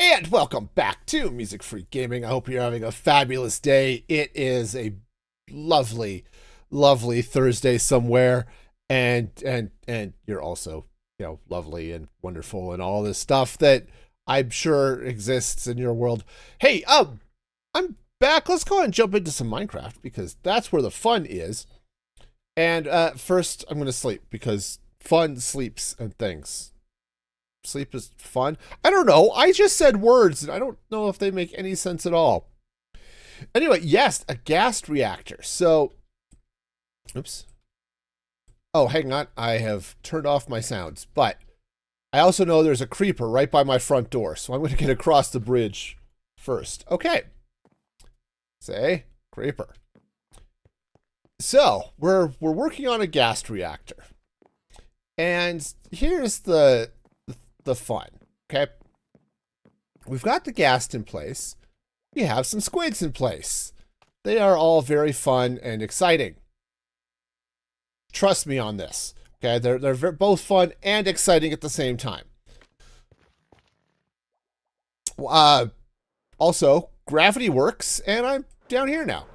And welcome back to Music Free Gaming. I hope you're having a fabulous day. It is a lovely, lovely Thursday somewhere, and you're also, lovely and wonderful and all this stuff that I'm sure exists in your world. Hey, I'm back. Let's go ahead and jump into some Minecraft because that's where the fun is. And first, I'm gonna sleep because fun sleeps and things. Sleep is fun. I don't know. I just said words, and I don't know if they make any sense at all. Anyway, yes, a ghast reactor. So, oops. Oh, hang on. I have turned off my sounds, but I also know there's a creeper right by my front door, so I'm going to get across the bridge first. Okay. Say, creeper. So, we're working on a ghast reactor. And here's the fun, okay? We've got the ghast in place. We have some squids in place. They are all very fun and exciting. Trust me on this, okay? They're both fun and exciting at the same time. Also, gravity works, and I'm down here now.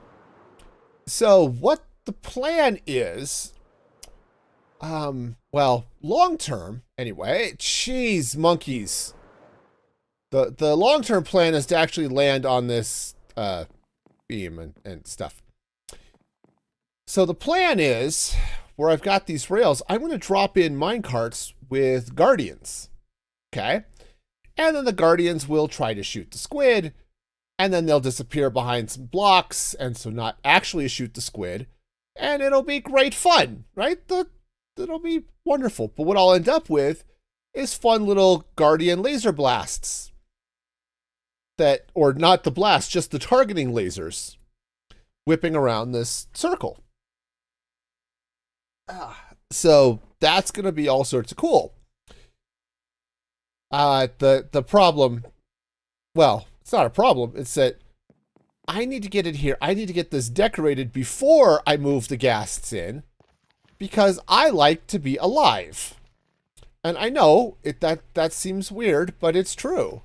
So what the plan is, well, long term, anyway. Jeez, monkeys. The long term plan is to actually land on this beam and stuff. So the plan is, where I've got these rails, I'm going to drop in minecarts with guardians. Okay? And then the guardians will try to shoot the squid, and then they'll disappear behind some blocks, and so not actually shoot the squid, and it'll be great fun, right? It'll be wonderful. But what I'll end up with is fun little guardian laser blasts. Or not the blast, just the targeting lasers whipping around this circle. So that's going to be all sorts of cool. The problem, well, it's not a problem. It's that I need to get it here. I need to get this decorated before I move the ghasts in, because I like to be alive. And I know that seems weird, but it's true.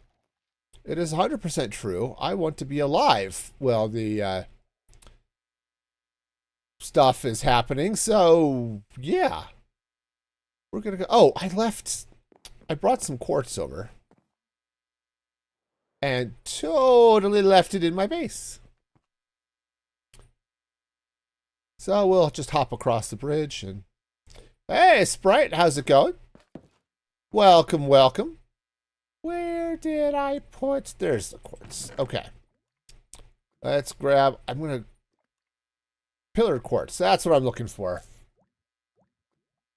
It is 100% true. I want to be alive. Well, the stuff is happening, so yeah. We're gonna go. Oh, I brought some quartz over. And totally left it in my base. So we'll just hop across the bridge and... Hey, Sprite, how's it going? Welcome, welcome. Where did I put... There's the quartz. Okay. Let's grab... I'm going to... Pillar quartz. That's what I'm looking for.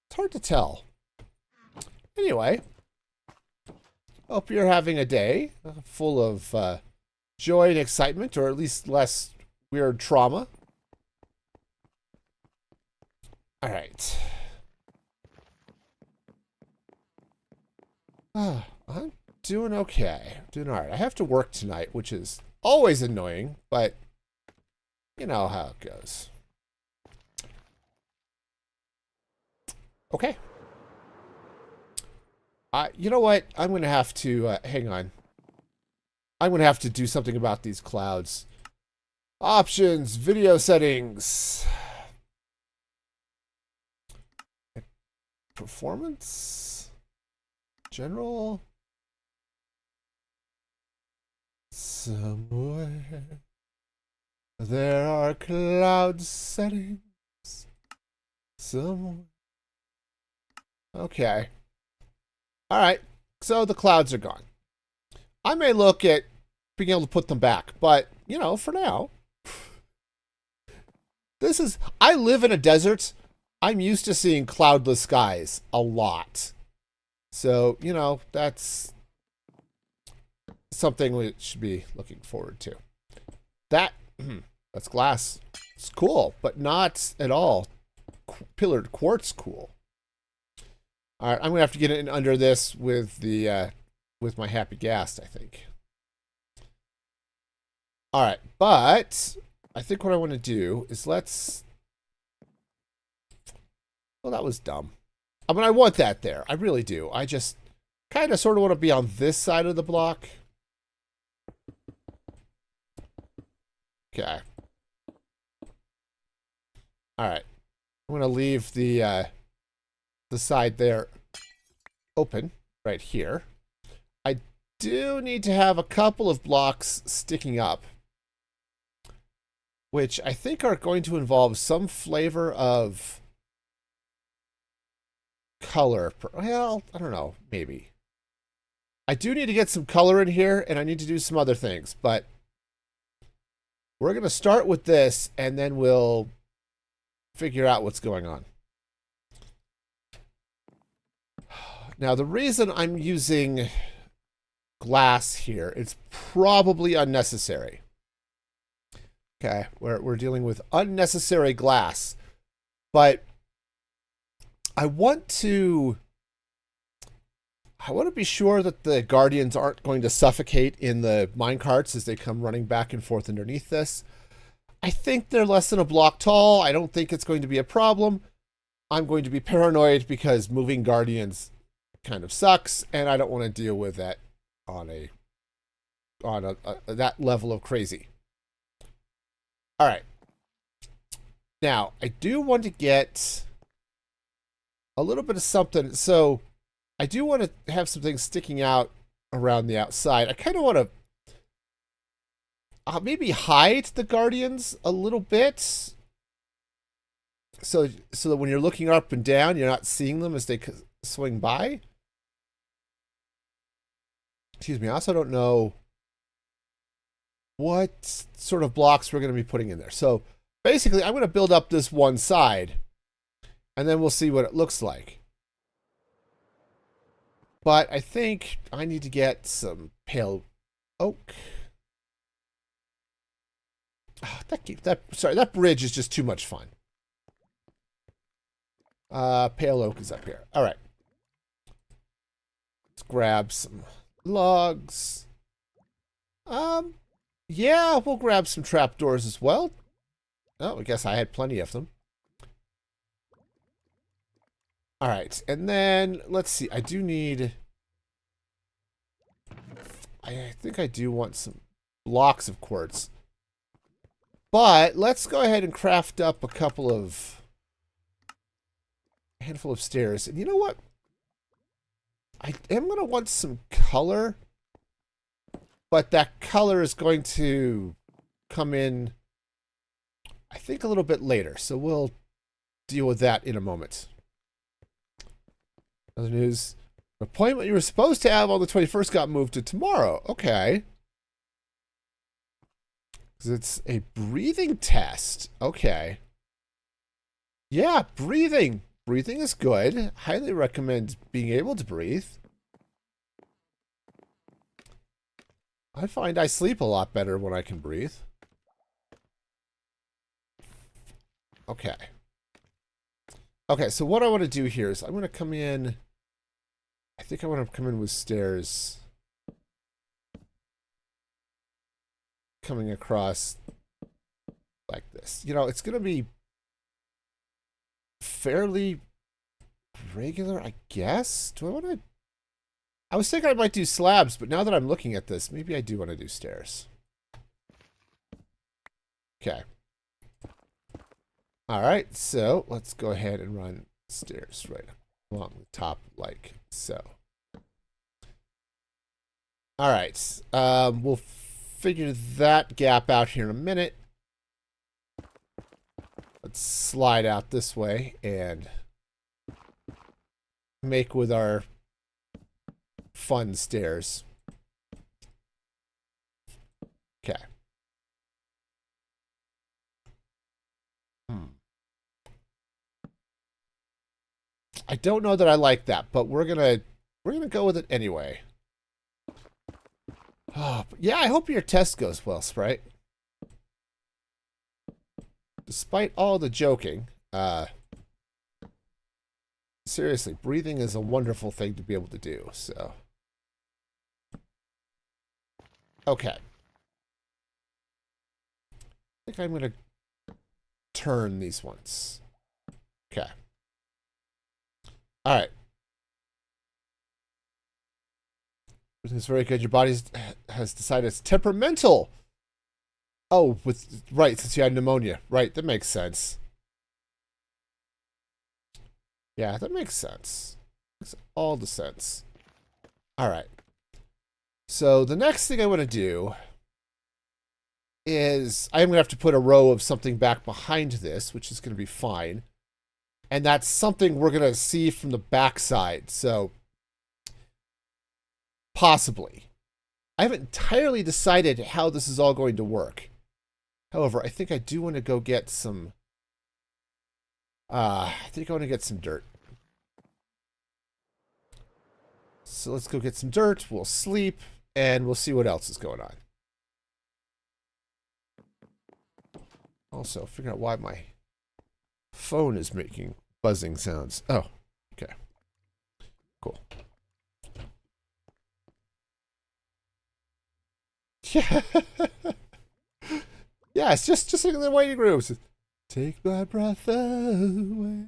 It's hard to tell. Anyway. Hope you're having a day full of joy and excitement, or at least less weird trauma. All right. I'm doing okay. Doing all right. I have to work tonight, which is always annoying, but you know how it goes. Okay. You know what? I'm going to have to, hang on. I'm going to have to do something about these clouds. Options, video settings. Performance. General. Somewhere there are cloud settings. Somewhere. Okay. All right, so the clouds are gone. I may look at being able to put them back, but, you know, for now, I live in a desert. I'm used to seeing cloudless skies a lot. So, you know, that's something we should be looking forward to. That's glass. It's cool, but not at all pillared quartz cool. All right, I'm gonna have to get in under this with the with my happy ghast, I think. All right, but I think what I want to do is let's. Well, that was dumb. I mean, I want that there. I really do. I just kind of sort of want to be on this side of the block. Okay. All right. I'm gonna leave the side there open right here. I do need to have a couple of blocks sticking up, which I think are going to involve some flavor of color. Well, I don't know, maybe. I do need to get some color in here, and I need to do some other things, but we're going to start with this, and then we'll figure out what's going on. Now, the reason I'm using glass here, it's probably unnecessary. Okay, we're dealing with unnecessary glass, but I want to be sure that the guardians aren't going to suffocate in the minecarts as they come running back and forth underneath this. I think they're less than a block tall. I don't think it's going to be a problem. I'm going to be paranoid because moving guardians kind of sucks, and I don't want to deal with that on that level of crazy. All right. Now, I do want to get a little bit of something. So I do want to have some things sticking out around the outside. I kind of want to maybe hide the guardians a little bit, so that when you're looking up and down, you're not seeing them as they swing by. Excuse me. I also don't know what sort of blocks we're going to be putting in there. So basically, I'm going to build up this one side, and then we'll see what it looks like. But I think I need to get some pale oak. Oh, that bridge is just too much fun. Pale oak is up here. All right. Let's grab some logs. Yeah, we'll grab some trapdoors as well. Oh, I guess I had plenty of them. All right, and then let's see. I think I do want some blocks of quartz. But let's go ahead and craft up a handful of stairs. And you know what? I am going to want some color, but that color is going to come in, I think, a little bit later. So we'll deal with that in a moment. Other news. An appointment you were supposed to have on the 21st got moved to tomorrow. Okay. Because it's a breathing test. Okay. Yeah, breathing. Breathing is good. Highly recommend being able to breathe. I find I sleep a lot better when I can breathe. Okay. Okay, so what I want to do here is I'm going to come in. I think I want to come in with stairs coming across like this. You know, it's going to be fairly regular, I guess. Do I want to? I was thinking I might do slabs, but now that I'm looking at this, maybe I do want to do stairs. Okay. All right, so let's go ahead and run stairs right along the top like so. All right, we'll figure that gap out here in a minute. Let's slide out this way and make with our fun stairs. Okay. I don't know that I like that, but we're gonna go with it anyway. Oh, yeah, I hope your test goes well, Sprite. Despite all the joking, seriously, breathing is a wonderful thing to be able to do, so. Okay. I think I'm gonna turn these ones. Okay. All right. Everything's very good. Your body has decided it's temperamental. Oh, right, since you had pneumonia. Right, that makes sense. Yeah, that makes sense. Makes all the sense. All right. So the next thing I want to do is I'm going to have to put a row of something back behind this, which is going to be fine. And that's something we're going to see from the backside. So possibly. I haven't entirely decided how this is all going to work. However, I think I do want to go get some... I think I want to get some dirt. So let's go get some dirt. We'll sleep, and we'll see what else is going on. Also, figuring out why my phone is making buzzing sounds. Oh, okay. Cool. Yeah. Yeah, it's just in the waiting room. Take my breath away.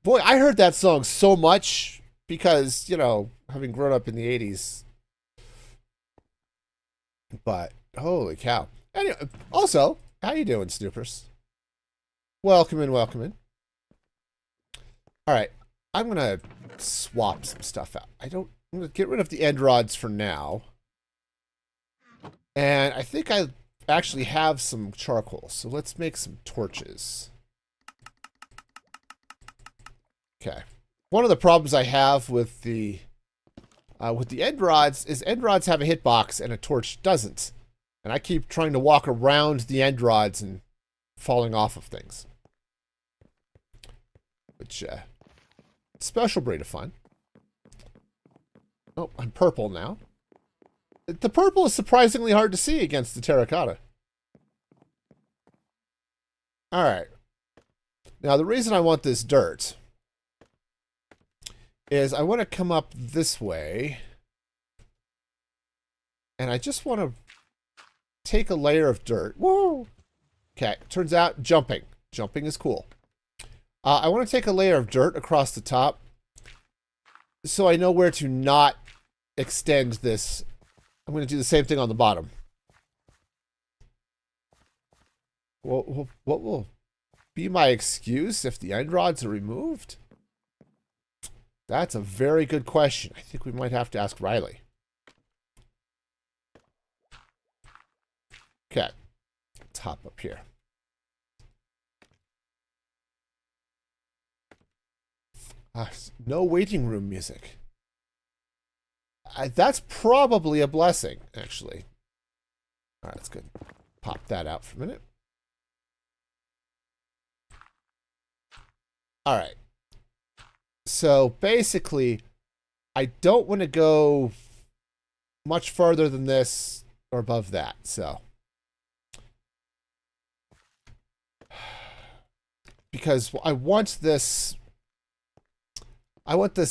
Boy, I heard that song so much because, you know, having grown up in the 80s. But, holy cow. Anyway, also, how you doing, Snoopers? Welcome in, welcome in. All right, I'm going to swap some stuff out. I'm going to get rid of the end rods for now. And I think I actually have some charcoal, so let's make some torches. Okay. One of the problems I have with the end rods is end rods have a hitbox and a torch doesn't. And I keep trying to walk around the end rods and falling off of things. Which, special breed of fun. Oh, I'm purple now. The purple is surprisingly hard to see against the terracotta. Alright. Now, the reason I want this dirt is I want to come up this way. And I just want to take a layer of dirt. Whoa! Okay, turns out jumping. Jumping is cool. I want to take a layer of dirt across the top so I know where to not extend this. I'm going to do the same thing on the bottom. Well, what will be my excuse if the end rods are removed? That's a very good question. I think we might have to ask Riley. Okay. Let's hop up here. No waiting room music. That's probably a blessing, actually. All right, that's good. Pop that out for a minute. All right. So basically, I don't want to go much farther than this or above that. So, because I want this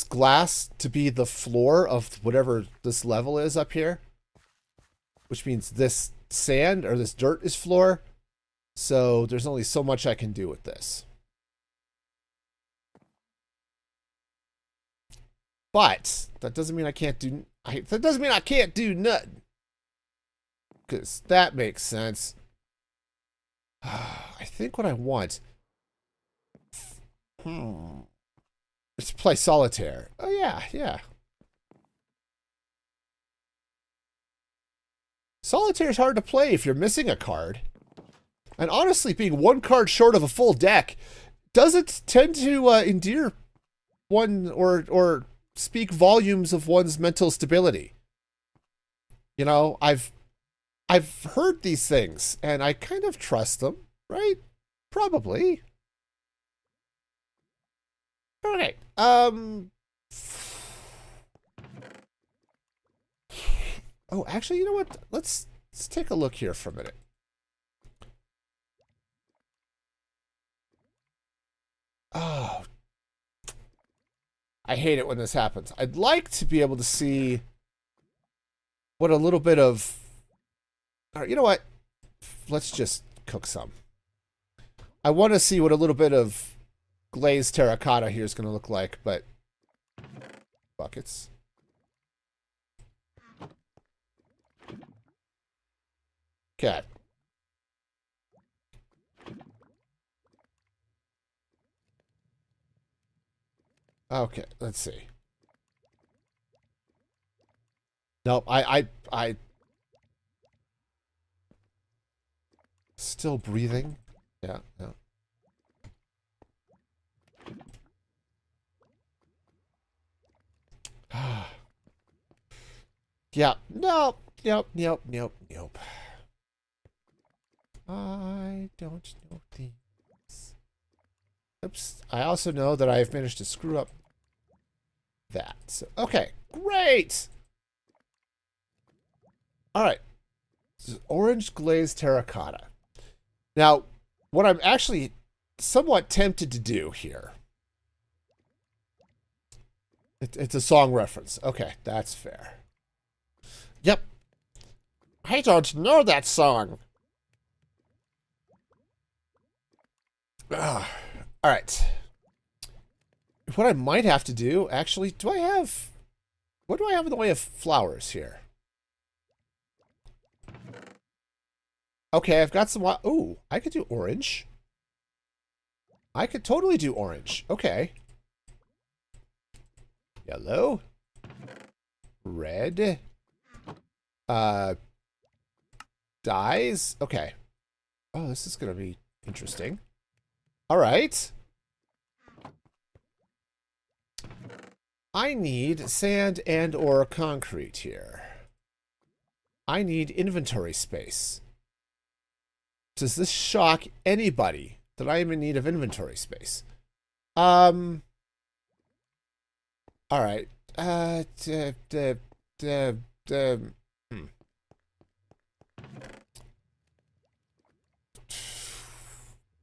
glass to be the floor of whatever this level is up here, which means this sand or this dirt is floor. So there's only so much I can do with this. But that doesn't mean I can't do. That doesn't mean I can't do nothing. Because that makes sense. I think what I want. Is to play solitaire. Oh yeah, yeah. Solitaire is hard to play if you're missing a card. And honestly, being one card short of a full deck doesn't tend to endear one or speak volumes of one's mental stability. You know, I've heard these things and I kind of trust them, right? Probably. Okay. Oh, actually, you know what? Let's take a look here for a minute. Oh, I hate it when this happens. I'd like to be able to see what a little bit of... All right, you know what? Let's just cook some. I want to see what a little bit of glazed terracotta here is going to look like, but... Buckets. Okay. Okay, let's see. Nope, I still breathing. Yeah, yeah. Yeah, nope, nope, nope, nope, nope. I don't know these. Oops. I also know that I've managed to screw up that. So, okay, great. All right. This is orange glazed terracotta. Now, what I'm actually somewhat tempted to do here. It's a song reference. Okay, that's fair. Yep. I don't know that song. Ah, all right. What I might have to do, actually, do I have... What do I have in the way of flowers here? Okay, I've got some... Ooh, I could do orange. I could totally do orange. Okay. Yellow. Red. Dyes. Okay. Oh, this is going to be interesting. All right. I need sand and or concrete here. I need inventory space. Does this shock anybody that I am in need of inventory space? All right. Hmm.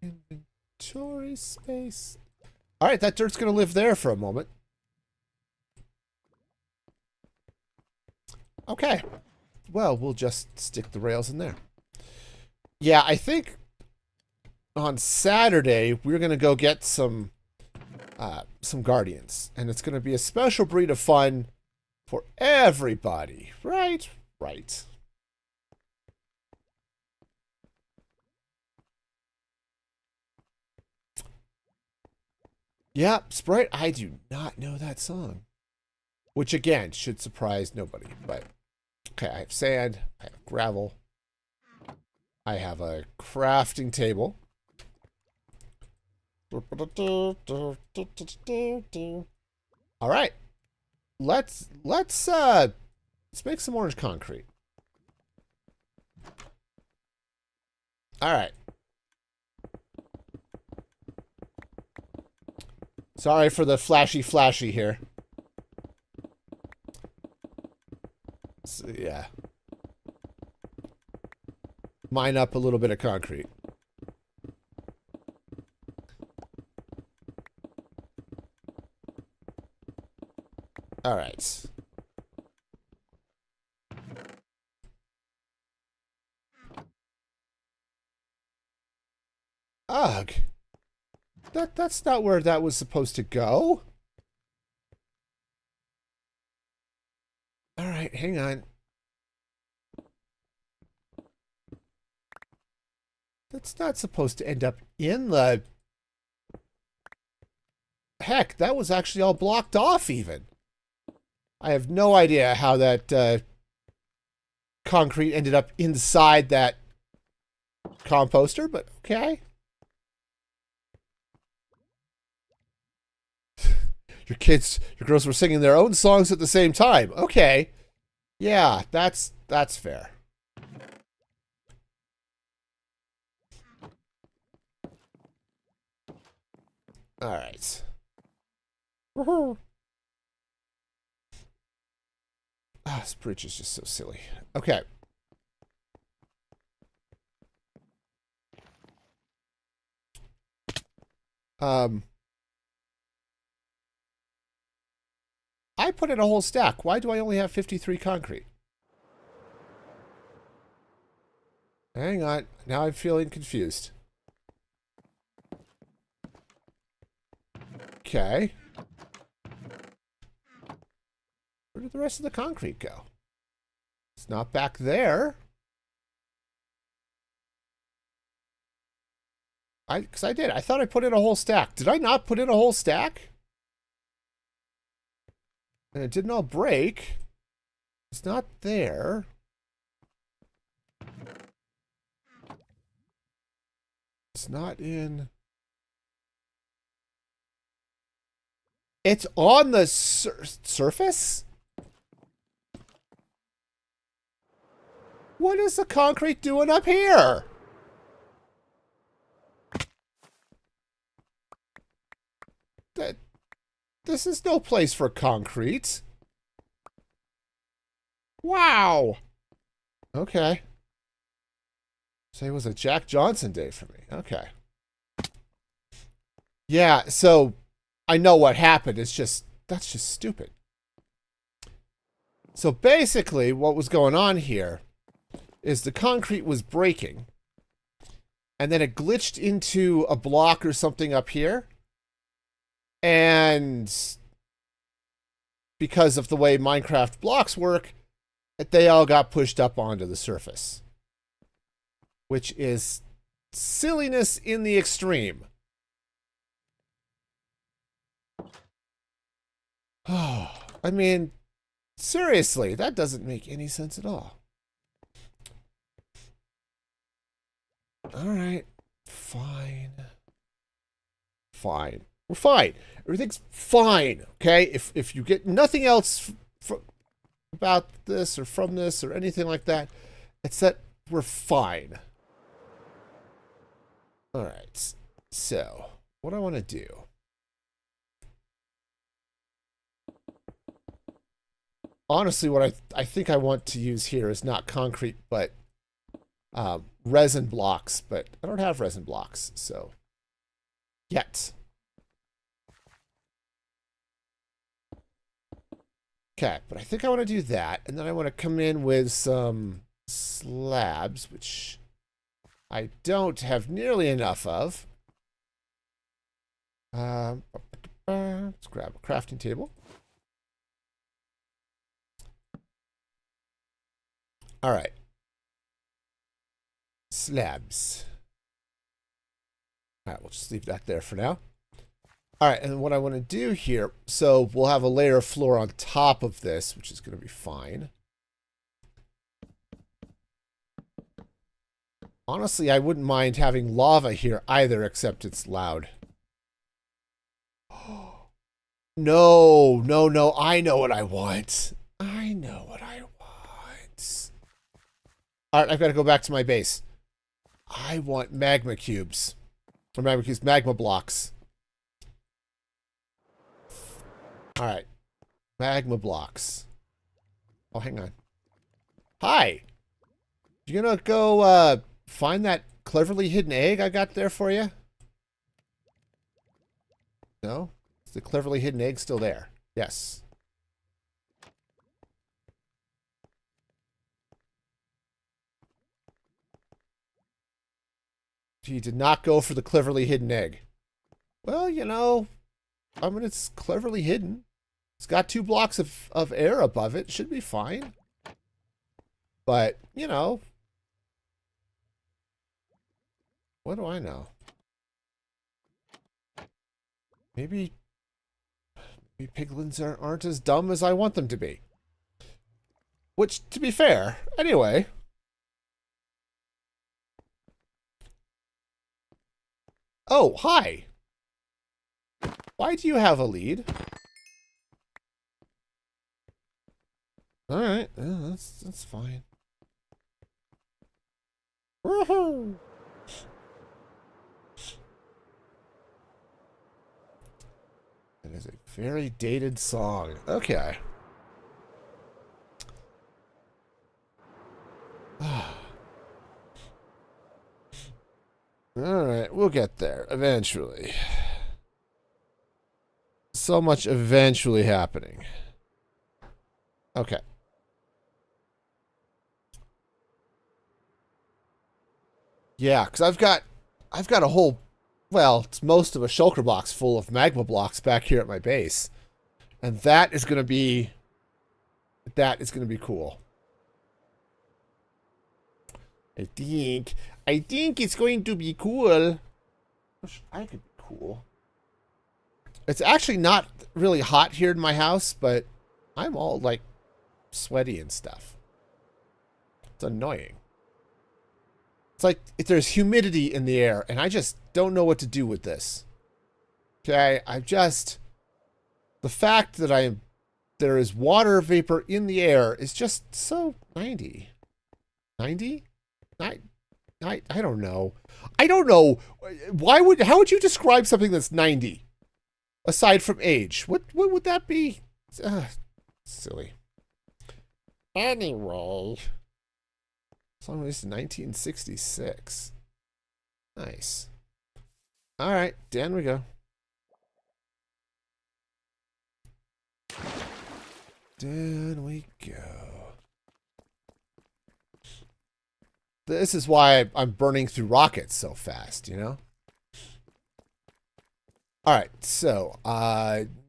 Inventory space. All right, that dirt's going to live there for a moment. Okay. Well, we'll just stick the rails in there. Yeah, I think on Saturday we're going to go get some guardians, and it's going to be a special breed of fun for everybody. Right? Right. Yeah, Sprite, I do not know that song. Which, again, should surprise nobody. But, okay, I have sand. I have gravel. I have a crafting table. All right. Let's make some orange concrete. All right. Sorry for the flashy here. So, yeah. Mine up a little bit of concrete. All right. Ugh. That's not where that was supposed to go. All right, hang on. That's not supposed to end up in the... Heck, that was actually all blocked off even. I have no idea how that concrete ended up inside that composter, but okay. Your girls were singing their own songs at the same time. Okay. Yeah, that's fair. All right. Woohoo. Ah, this bridge is just so silly. Okay. I put in a whole stack. Why do I only have 53 concrete? Hang on. Now I'm feeling confused. Okay. Where did the rest of the concrete go? It's not back there. Because I did. I thought I put in a whole stack. Did I not put in a whole stack? And it didn't all break. It's not there. It's not in... It's on the surface? What is the concrete doing up here? This is no place for concrete. Wow. Okay. So it was a Jack Johnson day for me. Okay. Yeah, so I know what happened. It's just, that's just stupid. So basically, what was going on here is the concrete was breaking, and then it glitched into a block or something up here. And because of the way Minecraft blocks work, they all got pushed up onto the surface, which is silliness in the extreme. Oh, I mean, seriously, that doesn't make any sense at all. All right, fine. Fine. We're fine. Everything's fine, okay? If you get nothing else about this or from this or anything like that, it's that we're fine. All right. So, what I want to do... Honestly, what I think I want to use here is not concrete, but resin blocks. But I don't have resin blocks, so... Yet. Okay, but I think I want to do that, and then I want to come in with some slabs, which I don't have nearly enough of. Let's grab a crafting table. All right. Slabs. All right, we'll just leave that there for now. All right, and what I want to do here, so we'll have a layer of floor on top of this, which is going to be fine. Honestly, I wouldn't mind having lava here either, except it's loud. No, no, no, I know what I want. I know what I want. All right, I've got to go back to my base. I want magma cubes. Or magma cubes, magma blocks. All right. Magma blocks. Oh, hang on. Hi. You gonna go find that cleverly hidden egg I got there for you? No? Is the cleverly hidden egg still there? Yes. He did not go for the cleverly hidden egg. Well, you know, I mean, it's cleverly hidden. It's got 2 blocks of air above it. Should be fine. But, you know. What do I know? Maybe piglins aren't as dumb as I want them to be. Which, to be fair, anyway. Oh, hi. Why do you have a lead? All right, yeah, that's fine. Woohoo! It is a very dated song. Okay. All right, we'll get there eventually. So much eventually happening. Okay. Yeah, because I've got a whole, well, it's most of a shulker box full of magma blocks back here at my base. And that is going to be cool. I think it's going to be cool. Wish I could be cool. It's actually not really hot here in my house, but I'm all like sweaty and stuff. It's annoying. It's like if there's humidity in the air and I just don't know what to do with this. Okay, the fact that there is water vapor in the air is just so 90. 90? I don't know. I don't know. How would you describe something that's 90? Aside from age. What would that be? Silly. Anyway. As long as it's 1966. Nice. Alright, down we go. Down we go. This is why I'm burning through rockets so fast, you know? Alright, so,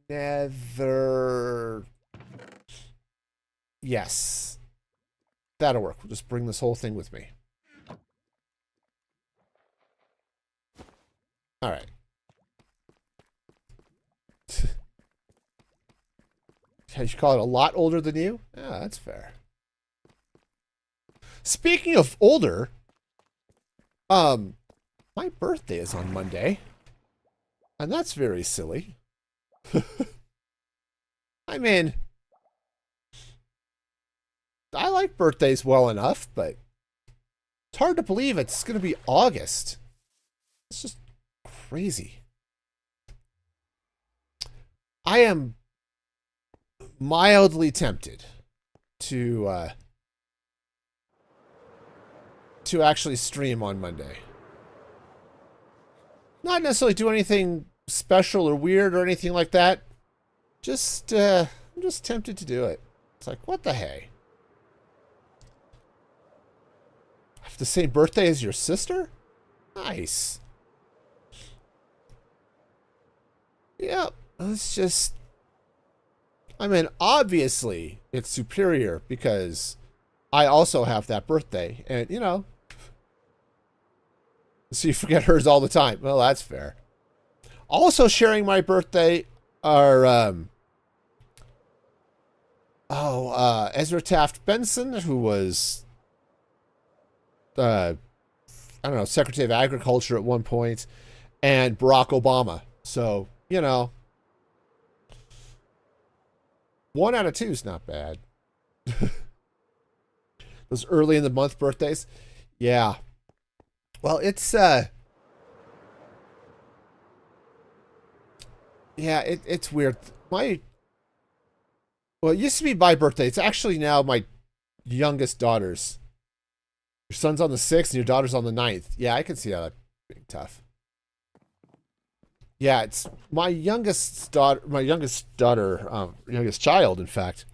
nether... Yes. That'll work. We'll just bring this whole thing with me. Alright. You call it a lot older than you? Yeah, that's fair. Speaking of older, my birthday is on Monday. And that's very silly. I mean, I like birthdays well enough, but it's hard to believe it's going to be August. It's just crazy. I am mildly tempted to actually stream on Monday. Not necessarily do anything special or weird or anything like that. Just, I'm just tempted to do it. It's like, what the hey? I have the same birthday as your sister? Nice. Yep. It's just... I mean, obviously, it's superior because I also have that birthday. And, you know... So you forget hers all the time. Well, that's fair. Also sharing my birthday are... Ezra Taft Benson, who was... I don't know, Secretary of Agriculture at one point, and Barack Obama. So, you know, 1 out of 2 is not bad. Those early in the month birthdays. Yeah. Well, it's, yeah, it's weird. Well, it used to be my birthday. It's actually now my youngest daughter's. Your son's on the 6th and your daughter's on the 9th. Yeah, I can see how that's being tough. Yeah, it's my youngest daughter, youngest child, in fact.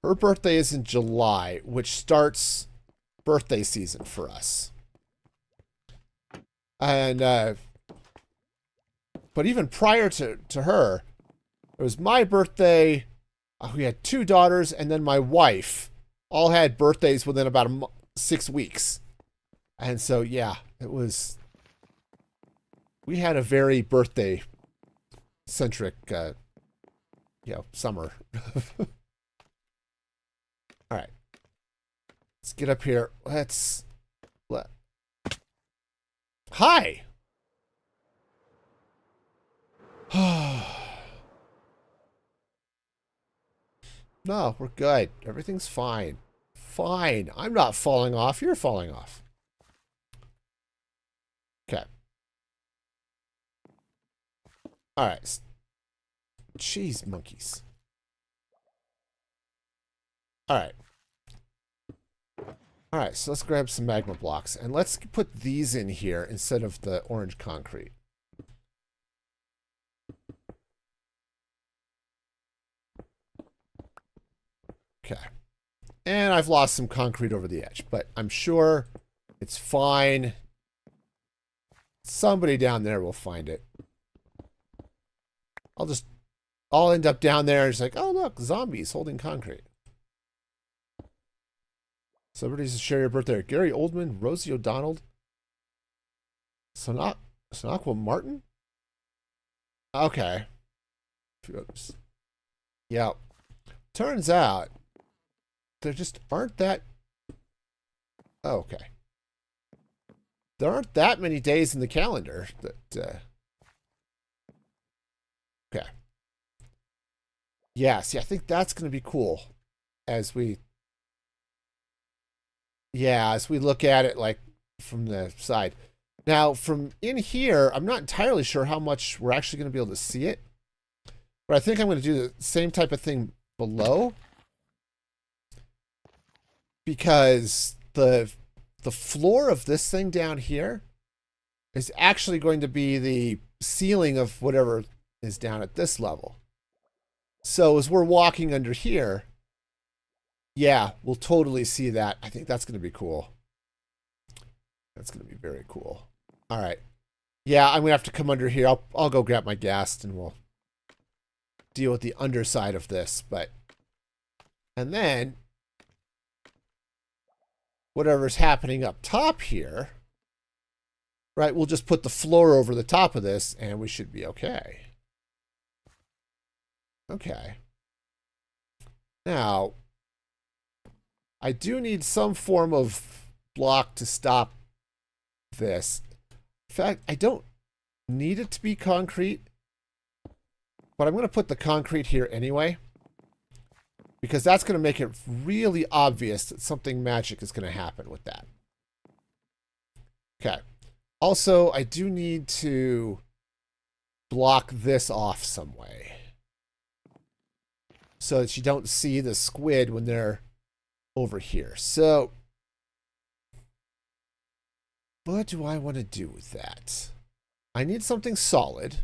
Her birthday is in July, which starts birthday season for us. And, but even prior to her, it was my birthday. We had 2 daughters, and then my wife all had birthdays within about 6 weeks. And so, yeah, it was... We had a very birthday-centric, summer. All right. Let's get up here. Hi! No, we're good. Everything's fine. Fine. I'm not falling off. You're falling off. Okay. All right. Jeez, monkeys. All right. All right, so let's grab some magma blocks. And let's put these in here instead of the orange concrete. Okay. And I've lost some concrete over the edge, but I'm sure it's fine. Somebody down there will find it. I'll end up down there and it's like, oh, look, zombies holding concrete. Celebrities to share your birthday. Gary Oldman, Rosie O'Donnell, Sonaqua Martin? Okay. Yeah. turns out there just aren't that... Oh, okay. There aren't that many days in the calendar that... Okay. Yeah, see, I think that's going to be cool as we... Yeah, as we look at it, like, from the side. Now, from in here, I'm not entirely sure how much we're actually going to be able to see it. But I think I'm going to do the same type of thing below. Because the floor of this thing down here is actually going to be the ceiling of whatever is down at this level. So as we're walking under here, yeah, we'll totally see that. I think that's going to be cool. That's going to be very cool. All right. Yeah, I'm going to have to come under here. I'll go grab my ghast and we'll deal with the underside of this. And then whatever's happening up top here, right, we'll just put the floor over the top of this and we should be okay. Okay. Now, I do need some form of block to stop this. In fact, I don't need it to be concrete, but I'm going to put the concrete here anyway, because that's going to make it really obvious that something magic is going to happen with that. Okay. Also, I do need to block this off some way so that you don't see the squid when they're over here. So what do I want to do with that? I need something solid.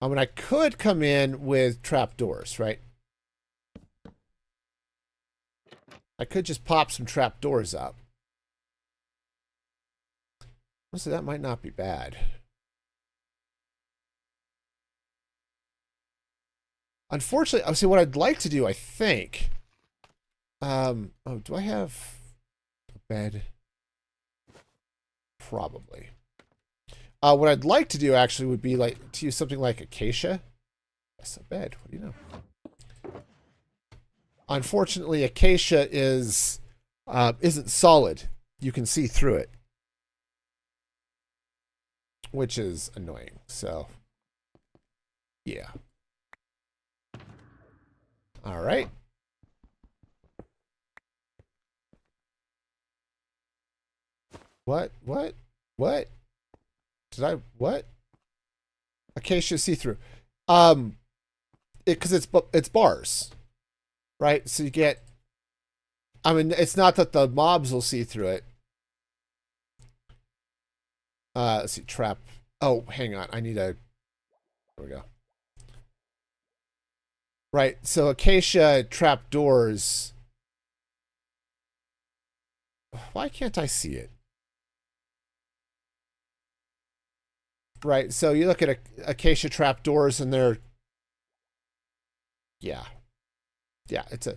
I mean, I could come in with trapdoors, right? I could just pop some trapdoors up. So that might not be bad. Unfortunately, see what I'd like to do, I think. Oh, do I have a bed? Probably. What I'd like to do actually would be like to use something like acacia. Yes, a bed. What do you know? Unfortunately, acacia isn't solid. You can see through it, which is annoying. So, yeah. All right. What? Did I, what? Acacia see-through. Because it's bars, right? So you get, I mean, it's not that the mobs will see through it. Let's see, trap. Oh, hang on. I need a, there we go. Right, so acacia trapdoors. Why can't I see it? Right, so you look at acacia trapdoors and they're, yeah, it's a,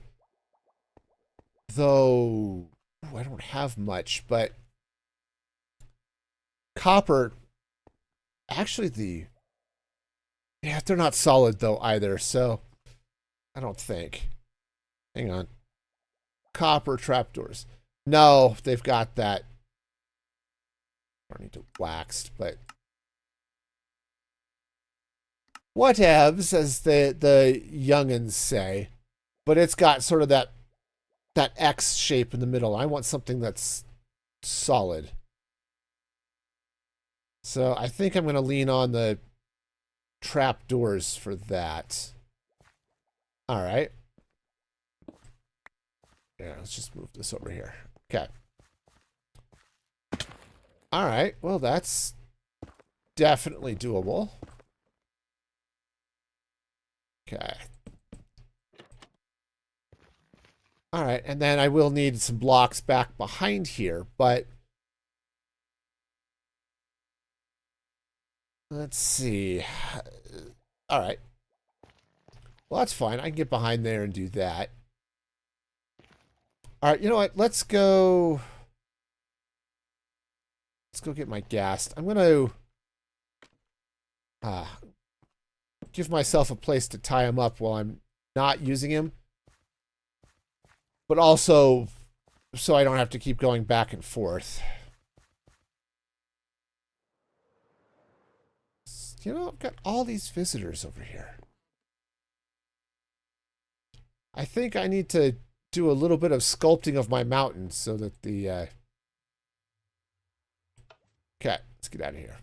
though, ooh, I don't have much, but copper, actually yeah, they're not solid though either, so I don't think. Hang on. Copper trapdoors. No, they've got that. I don't need to waxed, but whatevs, as the youngins say. But it's got sort of that X shape in the middle. I want something that's solid. So I think I'm going to lean on the trapdoors for that. All right. Yeah, let's just move this over here. Okay. All right. Well, that's definitely doable. Okay. All right. And then I will need some blocks back behind here, but let's see. All right. Well, that's fine. I can get behind there and do that. All right, you know what? Let's go get my ghast. I'm going to give myself a place to tie him up while I'm not using him. but also so I don't have to keep going back and forth. You know, I've got all these visitors over here. I think I need to do a little bit of sculpting of my mountains so that the... Okay, let's get out of here.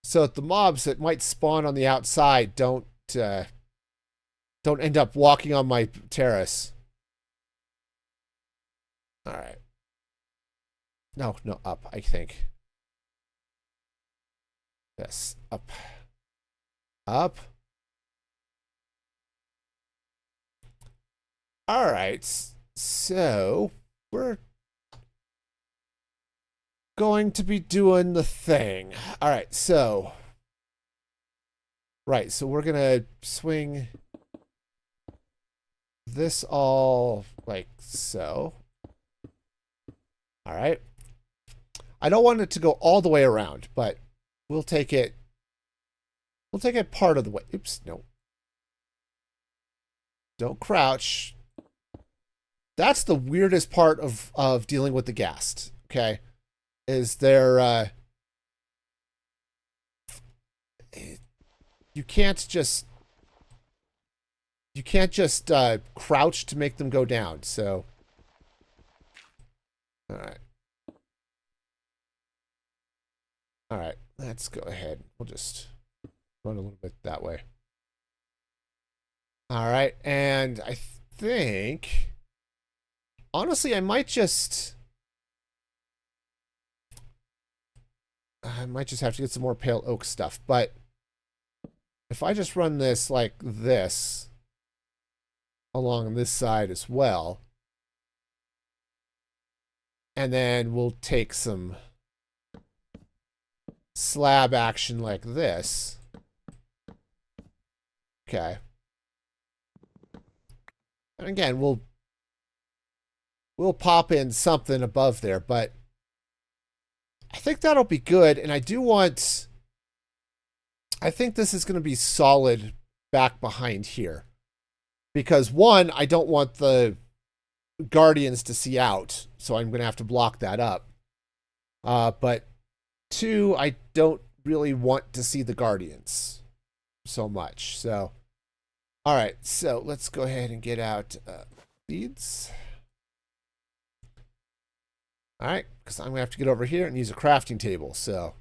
So that the mobs that might spawn on the outside don't end up walking on my terrace. All right. No, up, I think. Yes, up. Up. All right. So, we're going to be doing the thing. All right, so... Right, so we're going to swing this all like so. All right. I don't want it to go all the way around, but we'll take it part of the way. Oops, no. Don't crouch. That's the weirdest part of dealing with the ghast, okay? Is there you can't just crouch to make them go down, so all right. All right, let's go ahead. We'll just run a little bit that way. All right, and I think, honestly, I might just have to get some more pale oak stuff, but if I just run this like this along this side as well, and then we'll take some slab action like this. Okay. And again, we'll pop in something above there, but I think that'll be good. And I think this is going to be solid back behind here. Because one, I don't want the guardians to see out, so I'm going to have to block that up. But two, I don't really want to see the guardians so much. So, all right, so let's go ahead and get out leads. All right, because I'm going to have to get over here and use a crafting table. So,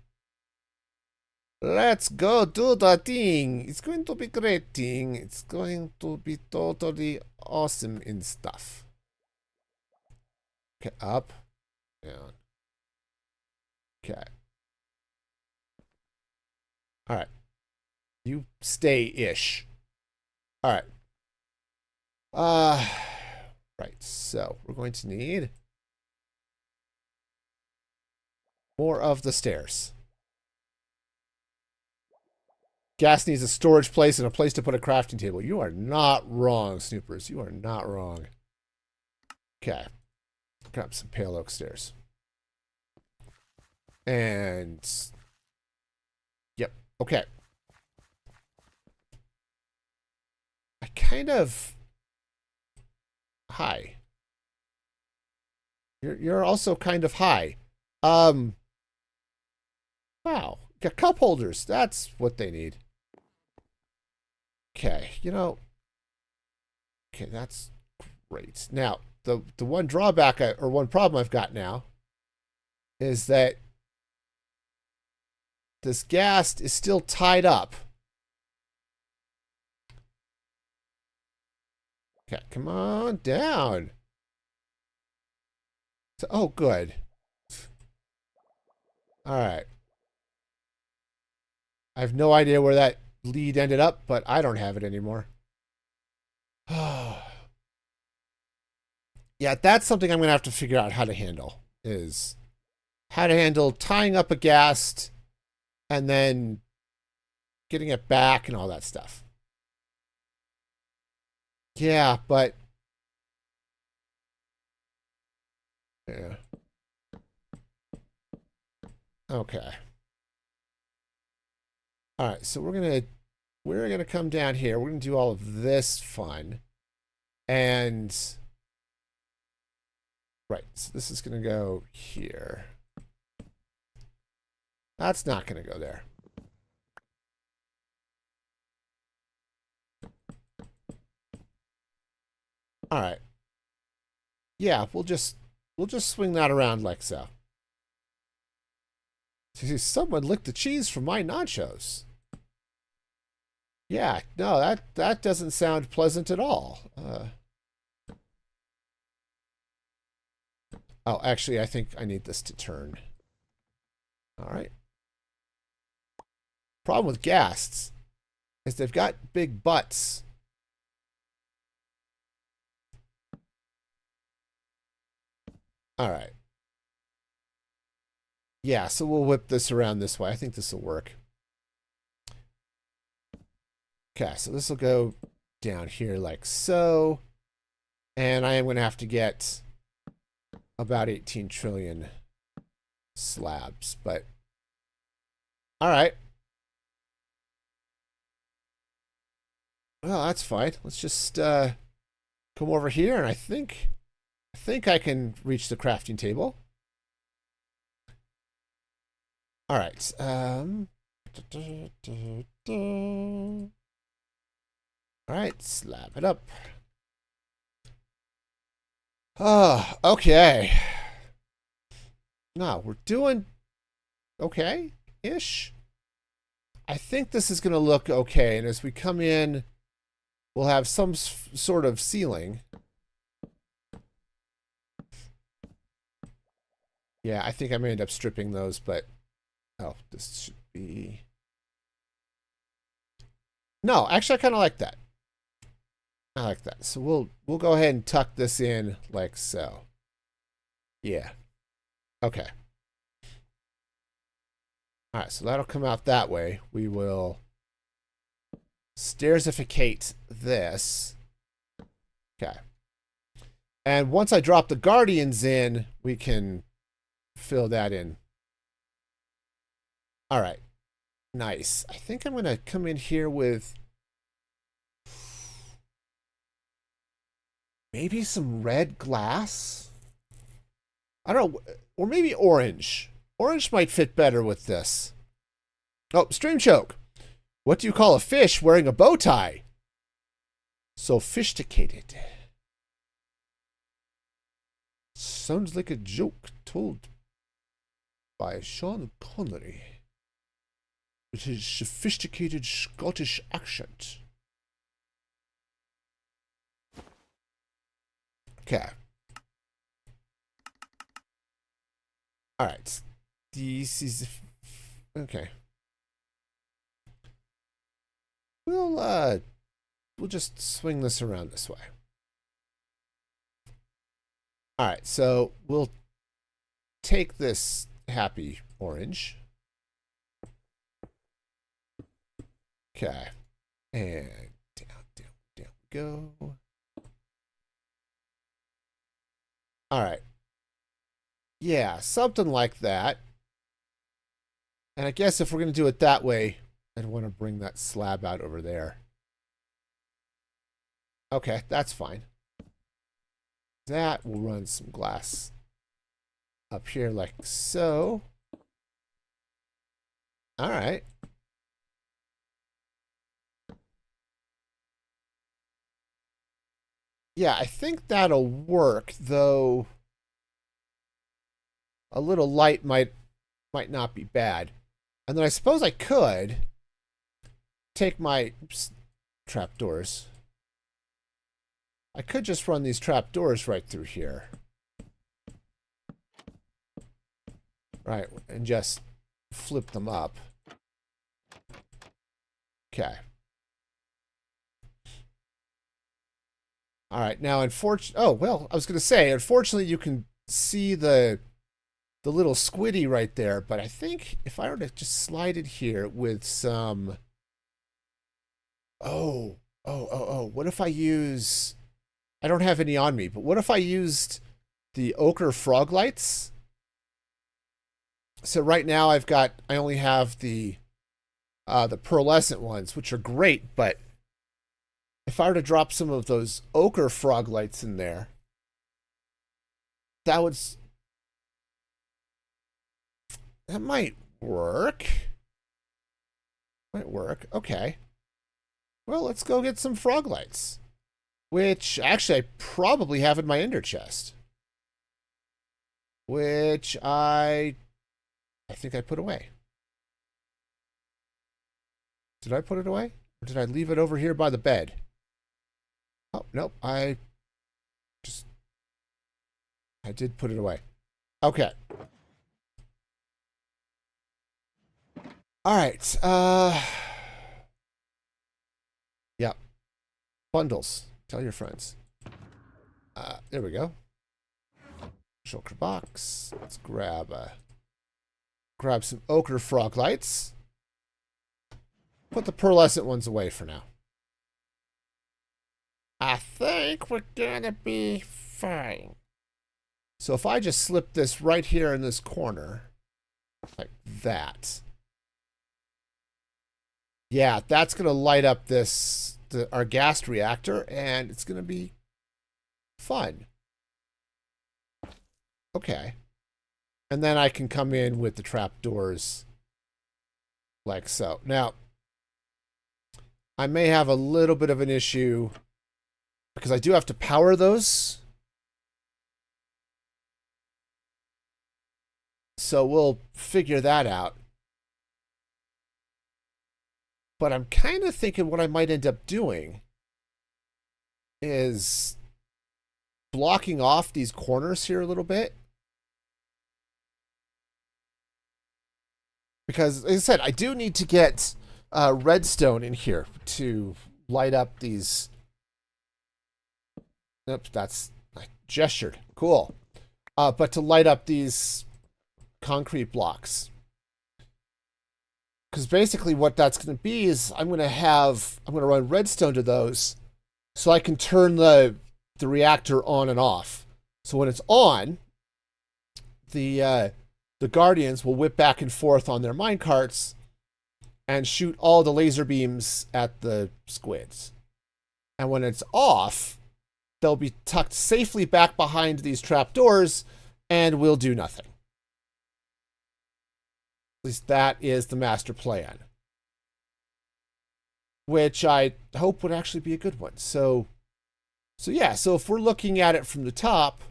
let's go do the thing. It's going to be great thing. It's going to be totally awesome and stuff. Okay, up, down. Okay. All right. You stay-ish. All right. Right. So we're going to need more of the stairs. Ghast needs a storage place and a place to put a crafting table. You are not wrong, Snoopers. You are not wrong. Okay. Grab some pale oak stairs. And... Yep. Okay. I kind of... Hi. You're also kind of high. Wow. Got cup holders. That's what they need. Okay, you know. Okay, that's great. Now, the one drawback or one problem I've got now is that this ghast is still tied up. Okay, come on down. So, oh, good. All right. I have no idea where that lead ended up, but I don't have it anymore. Yeah, that's something I'm going to have to figure out how to handle, is how to handle tying up a ghast and then getting it back and all that stuff. Yeah, but... Yeah. Okay. All right, so we're gonna come down here. We're gonna do all of this fun, And right, so this is going to go here. That's not going to go there. All right. Yeah, we'll just swing that around like so. See, someone licked the cheese from my nachos. Yeah, no, that doesn't sound pleasant at all. Oh, actually, I think I need this to turn. All right. Problem with ghasts is they've got big butts. All right. Yeah, so we'll whip this around this way. I think this will work. Okay, so this will go down here like so. And I am going to have to get about 18 trillion slabs, but all right. Well, that's fine. Let's just come over here, and I think I can reach the crafting table. All right. All right, slab it up. Oh, okay. No, we're doing okay-ish. I think this is going to look okay, and as we come in, we'll have some sort of ceiling. Yeah, I think I may end up stripping those, but oh, this should be... No, actually, I kind of like that. I like that. So we'll go ahead and tuck this in like so. Yeah. Okay. All right, so that'll come out that way. We will stairsificate this. Okay. And once I drop the guardians in, we can fill that in. All right. Nice. I think I'm going to come in here with maybe some red glass. I don't know. Or maybe orange. Orange might fit better with this. Oh, stream choke. What do you call a fish wearing a bow tie? Sophisticated. Sounds like a joke told by Sean Connery with his sophisticated Scottish accent. Okay. All right. This is okay. We'll just swing this around this way. All right, so we'll take this happy orange. Okay. And down we go. All right. Yeah, something like that. And I guess if we're going to do it that way, I'd want to bring that slab out over there. Okay, that's fine. That will run some glass up here like so. All right. Yeah, I think that'll work, though a little light might not be bad. And then I suppose I could take my trapdoors. I could just run these trapdoors right through here. Right, and just flip them up. Okay. All right, now unfortunately, oh, well, I was going to say, unfortunately you can see the little squiddy right there, but I think if I were to just slide it here with some, what if I use, I don't have any on me, but what if I used the ochre frog lights? So right now I only have the pearlescent ones, which are great, but if I were to drop some of those ochre frog lights in there, that would... That might work. Might work. Okay. Well, let's go get some frog lights. Which, actually, I probably have in my ender chest. Which I think I put away. Did I put it away? Or did I leave it over here by the bed? Oh, nope. I did put it away. Okay. All right. Yeah. Bundles. Tell your friends. There we go. Shulker box. Let's grab some ochre frog lights. Put the pearlescent ones away for now. I think we're gonna be fine. So if I just slip this right here in this corner, like that. Yeah, that's gonna light up our Ghast Reactor, and it's gonna be fun. Okay. And then I can come in with the trapdoors like so. Now, I may have a little bit of an issue because I do have to power those. So we'll figure that out. But I'm kind of thinking what I might end up doing is blocking off these corners here a little bit. Because, as I said, I do need to get redstone in here to light up these. Oops, I gestured. Cool. But to light up these concrete blocks. Because basically what that's going to be is I'm going to run redstone to those so I can turn the reactor on and off. So when it's on, the Guardians will whip back and forth on their minecarts and shoot all the laser beams at the squids. And when it's off, they'll be tucked safely back behind these trapdoors and will do nothing. At least that is the master plan. Which I hope would actually be a good one. So yeah, so if we're looking at it from the top,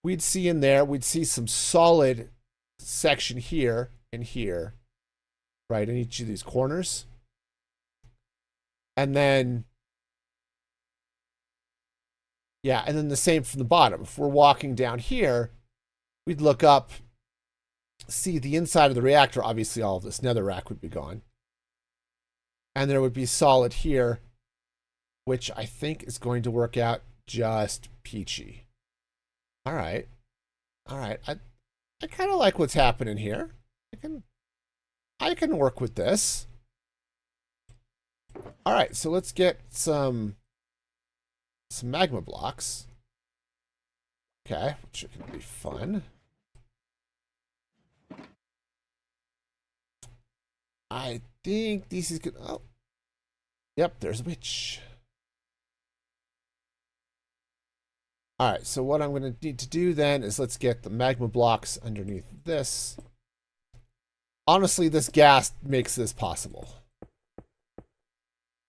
we'd see in there, we'd see some solid section here and here, right, in each of these corners. And then, yeah, and then the same from the bottom. If we're walking down here, we'd look up, see the inside of the reactor. Obviously, all of this netherrack would be gone. And there would be solid here, which I think is going to work out just peachy. All right. All right. I kind of like what's happening here. I can work with this. All right, so let's get some magma blocks. Okay, which are going to be fun. I think this is good. Oh, yep, there's a witch. All right, so what I'm going to need to do then is let's get the magma blocks underneath this. Honestly, this gas makes this possible.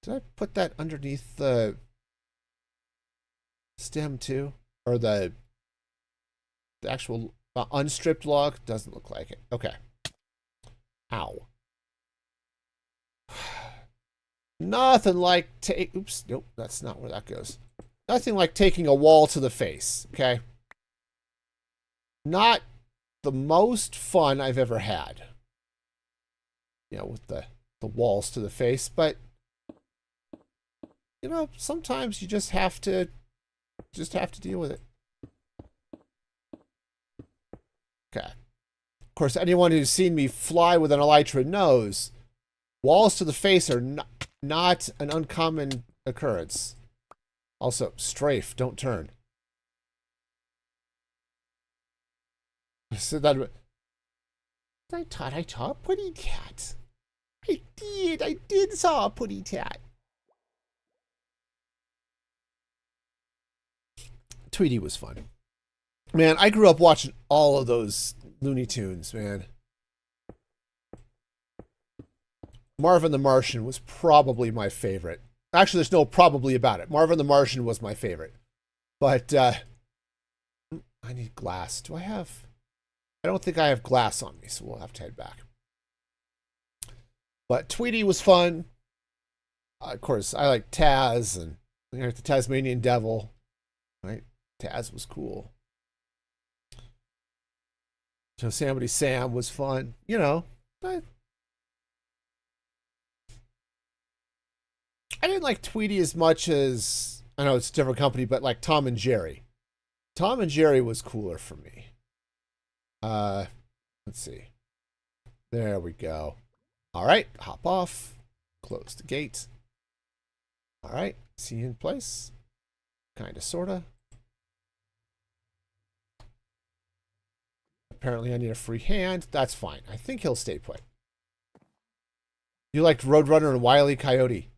Did I put that underneath the stem too? Or the actual unstripped log? Doesn't look like it. Okay. Ow. Nothing like oops, nope, that's not where that goes. Nothing like taking a wall to the face, okay? Not the most fun I've ever had. You know, with the walls to the face, but you know, sometimes you just have to deal with it. Okay. Of course, anyone who's seen me fly with an elytra knows walls to the face are not an uncommon occurrence. Also, strafe, don't turn. I said that. I thought I saw a putty cat. I did saw a putty cat. Tweety was fun. Man, I grew up watching all of those Looney Tunes, man. Marvin the Martian was probably my favorite. Actually, there's no probably about it. Marvin the Martian was my favorite. But, I need glass. Do I have... I don't think I have glass on me, so we'll have to head back. But Tweety was fun. Of course, I like Taz and the Tasmanian Devil. Right? Taz was cool. Yosemite Sam was fun. You know, I didn't like Tweety as much as, I know it's a different company, but like Tom and Jerry. Tom and Jerry was cooler for me. Let's see. There we go. All right, hop off. Close the gate. All right, see you in place. Kinda, sorta. Apparently I need a free hand. That's fine. I think he'll stay put. You liked Roadrunner and Wile E. Coyote.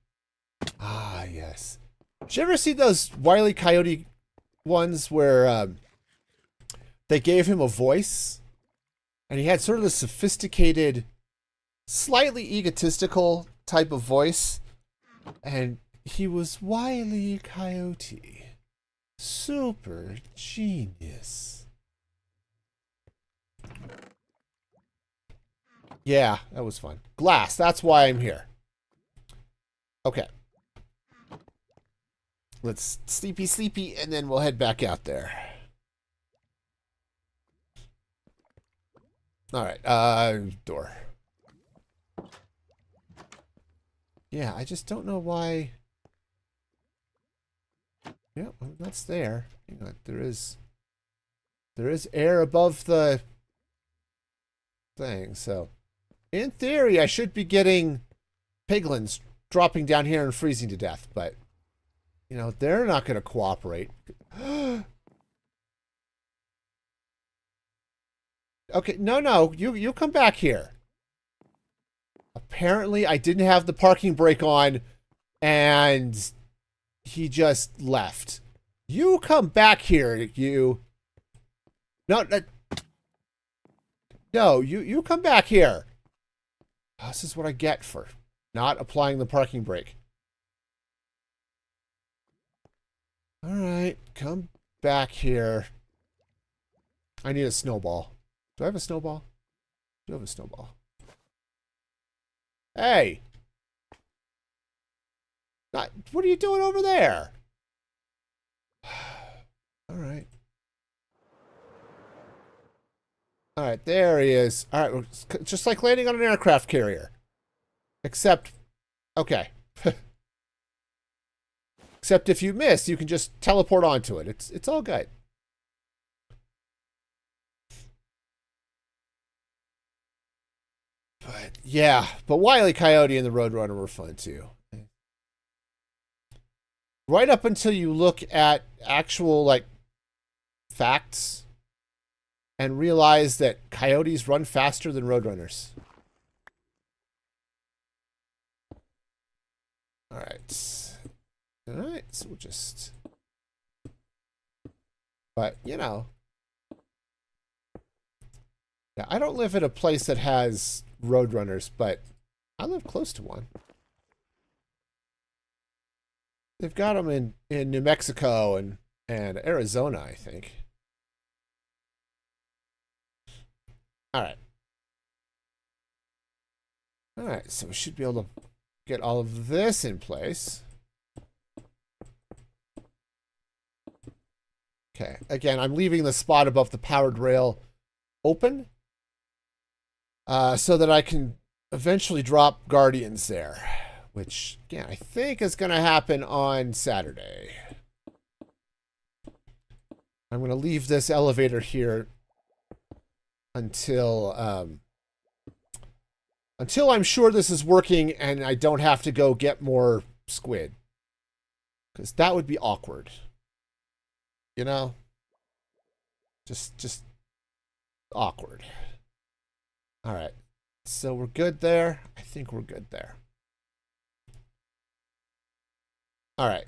Ah, yes. Did you ever see those Wile E. Coyote ones where they gave him a voice? And he had sort of a sophisticated, slightly egotistical type of voice. And he was Wile E. Coyote. Super genius. Yeah, that was fun. Glass, that's why I'm here. Okay. Let's sleepy, and then we'll head back out there. Alright, door. Yeah, I just don't know why... Yeah, well, that's there. Hang on, there is air above the thing, so... In theory, I should be getting piglins dropping down here and freezing to death, but... You know, they're not going to cooperate. Okay, no, you come back here. Apparently, I didn't have the parking brake on, and he just left. You come back here, you... No, you come back here. This is what I get for not applying the parking brake. Alright, come back here. I need a snowball. Do I have a snowball? I do have a snowball. Hey! What are you doing over there? Alright. Alright, there he is. Alright, just like landing on an aircraft carrier. Except, okay. Except if you miss, you can just teleport onto it. It's all good. But yeah, but Wile E. Coyote and the Roadrunner were fun too. Right up until you look at actual like facts and realize that coyotes run faster than roadrunners. All right. All right, so we'll just... But, you know... Yeah, I don't live in a place that has roadrunners, but I live close to one. They've got them in New Mexico and Arizona, I think. All right. All right, so we should be able to get all of this in place. Okay, again, I'm leaving the spot above the powered rail open so that I can eventually drop Guardians there, which, again, I think is going to happen on Saturday. I'm going to leave this elevator here until I'm sure this is working and I don't have to go get more squid, because that would be awkward. You know, just awkward. All right, so we're good there. I think we're good there. All right,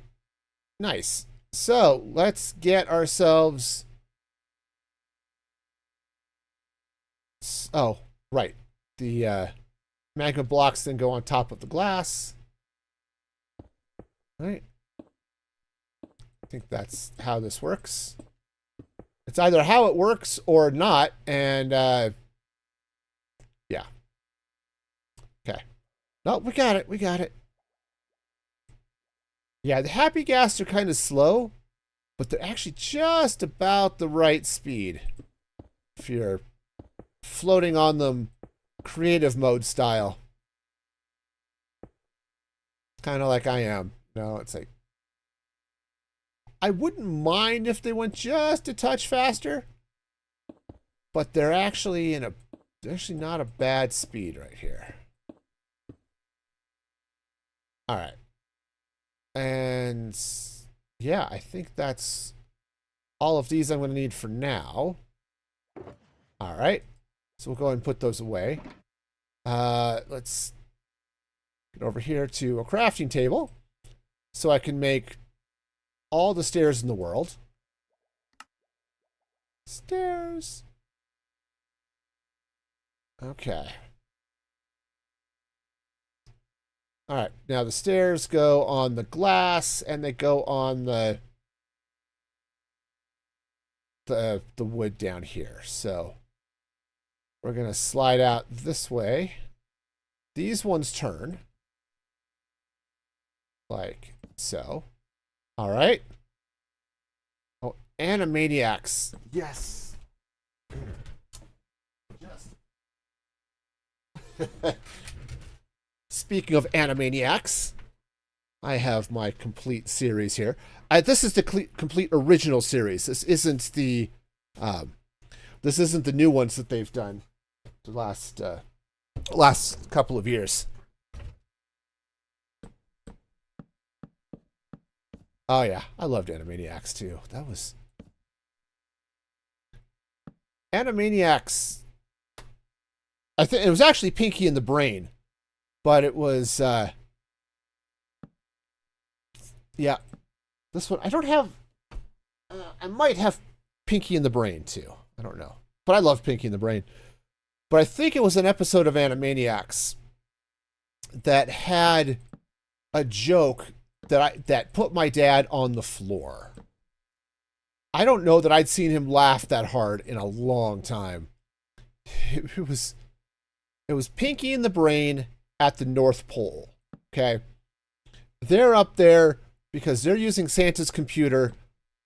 nice. So let's get ourselves. Oh, right. The magma blocks then go on top of the glass. Right. I think that's how this works. It's either how it works or not, and yeah. Okay. No, we got it. We got it. Yeah, the happy gas are kind of slow, but they're actually just about the right speed if you're floating on them creative mode style. Kind of like I am. No, it's like I wouldn't mind if they went just a touch faster, but they're actually not a bad speed right here. All right. And yeah, I think that's all of these I'm going to need for now. All right. So we'll go ahead and put those away. Let's get over here to a crafting table so I can make all the stairs in the world. Stairs. Okay. All right. Now the stairs go on the glass and they go on the wood down here. So we're going to slide out this way. These ones turn like so. All right. Oh, Animaniacs. Yes. Yes. Speaking of Animaniacs, I have my complete series here. This is the complete original series. This isn't the new ones that they've done the last couple of years. Oh yeah, I loved Animaniacs too. That was Animaniacs. I think it was actually Pinky and the Brain, but it was yeah. This one I don't have. I might have Pinky and the Brain too. I don't know, but I love Pinky and the Brain. But I think it was an episode of Animaniacs that had a joke that put my dad on the floor. I don't know that I'd seen him laugh that hard in a long time. It was Pinky and the Brain at the North Pole. Okay, they're up there because they're using Santa's computer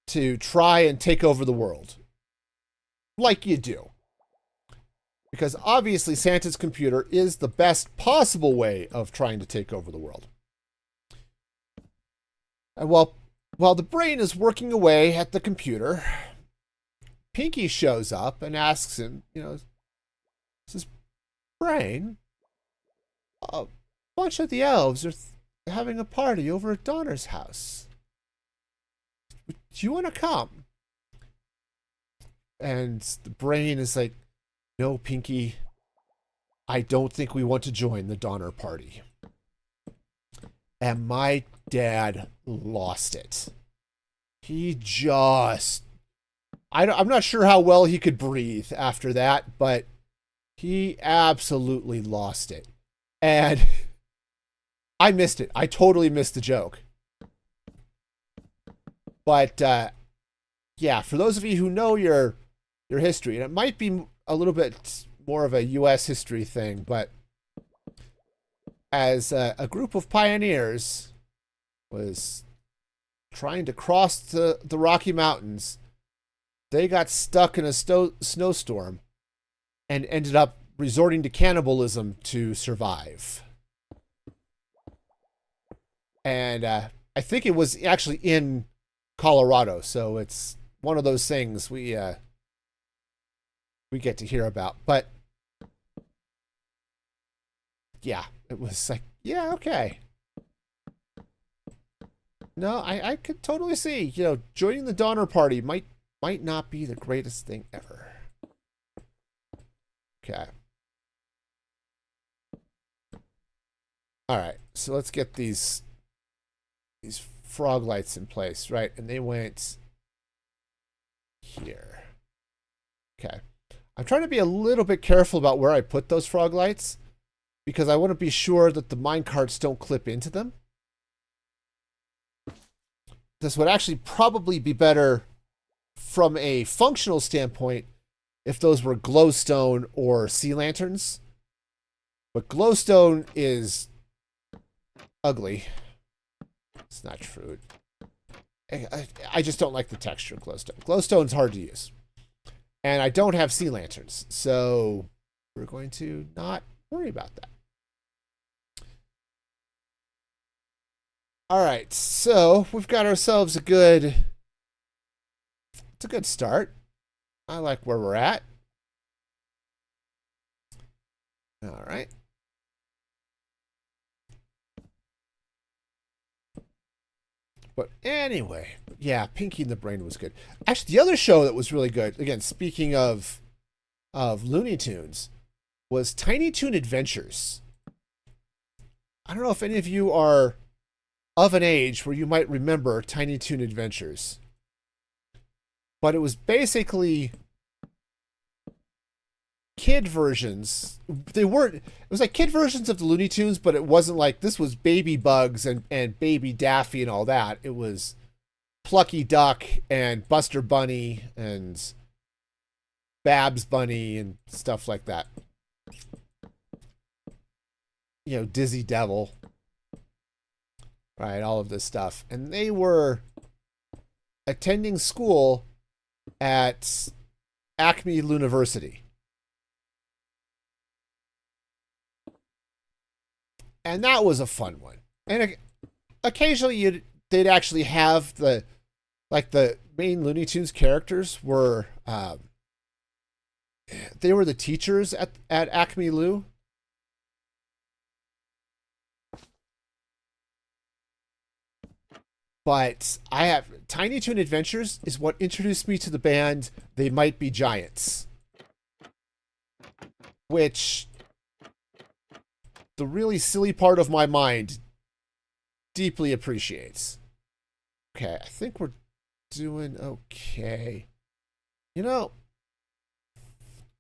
to try and take over the world, like you do. Because obviously Santa's computer is the best possible way of trying to take over the world. And while the brain is working away at the computer, Pinky shows up and asks him, says, Brain, a bunch of the elves are having a party over at Donner's house. Do you want to come? And the brain is like, no, Pinky, I don't think we want to join the Donner party. And my dad lost it. He just... I'm not sure how well he could breathe after that, but he absolutely lost it. And I missed it. I totally missed the joke. But, yeah, for those of you who know your history, and it might be a little bit more of a U.S. history thing, but as a group of pioneers was trying to cross the Rocky Mountains, they got stuck in a snowstorm and ended up resorting to cannibalism to survive. And I think it was actually in Colorado, so it's one of those things we get to hear about. But yeah, it was like, yeah, okay. No, I could totally see, joining the Donner Party might not be the greatest thing ever. Okay. All right, so let's get these frog lights in place, right? And they went here. Okay. I'm trying to be a little bit careful about where I put those frog lights because I want to be sure that the mine carts don't clip into them. This would actually probably be better from a functional standpoint if those were glowstone or sea lanterns. But glowstone is ugly. It's not true. I just don't like the texture of glowstone. Glowstone's hard to use. And I don't have sea lanterns, so we're going to not worry about that. All right, so we've got ourselves it's a good start. I like where we're at. All right. But anyway, yeah, Pinky and the Brain was good. Actually, the other show that was really good, again, speaking of Looney Tunes, was Tiny Toon Adventures. I don't know if any of you are of an age where you might remember Tiny Toon Adventures. But it was basically kid versions. It was like kid versions of the Looney Tunes, but it wasn't like this was Baby Bugs and Baby Daffy and all that. It was Plucky Duck and Buster Bunny and Babs Bunny and stuff like that. You know, Dizzy Devil. Right, all of this stuff. And they were attending school at Acme University. And that was a fun one. And occasionally they'd actually have the main Looney Tunes characters were they were the teachers at Acme Lou. But I have Tiny Toon Adventures is what introduced me to the band They Might Be Giants, which the really silly part of my mind deeply appreciates. Okay, I think we're doing okay. You know,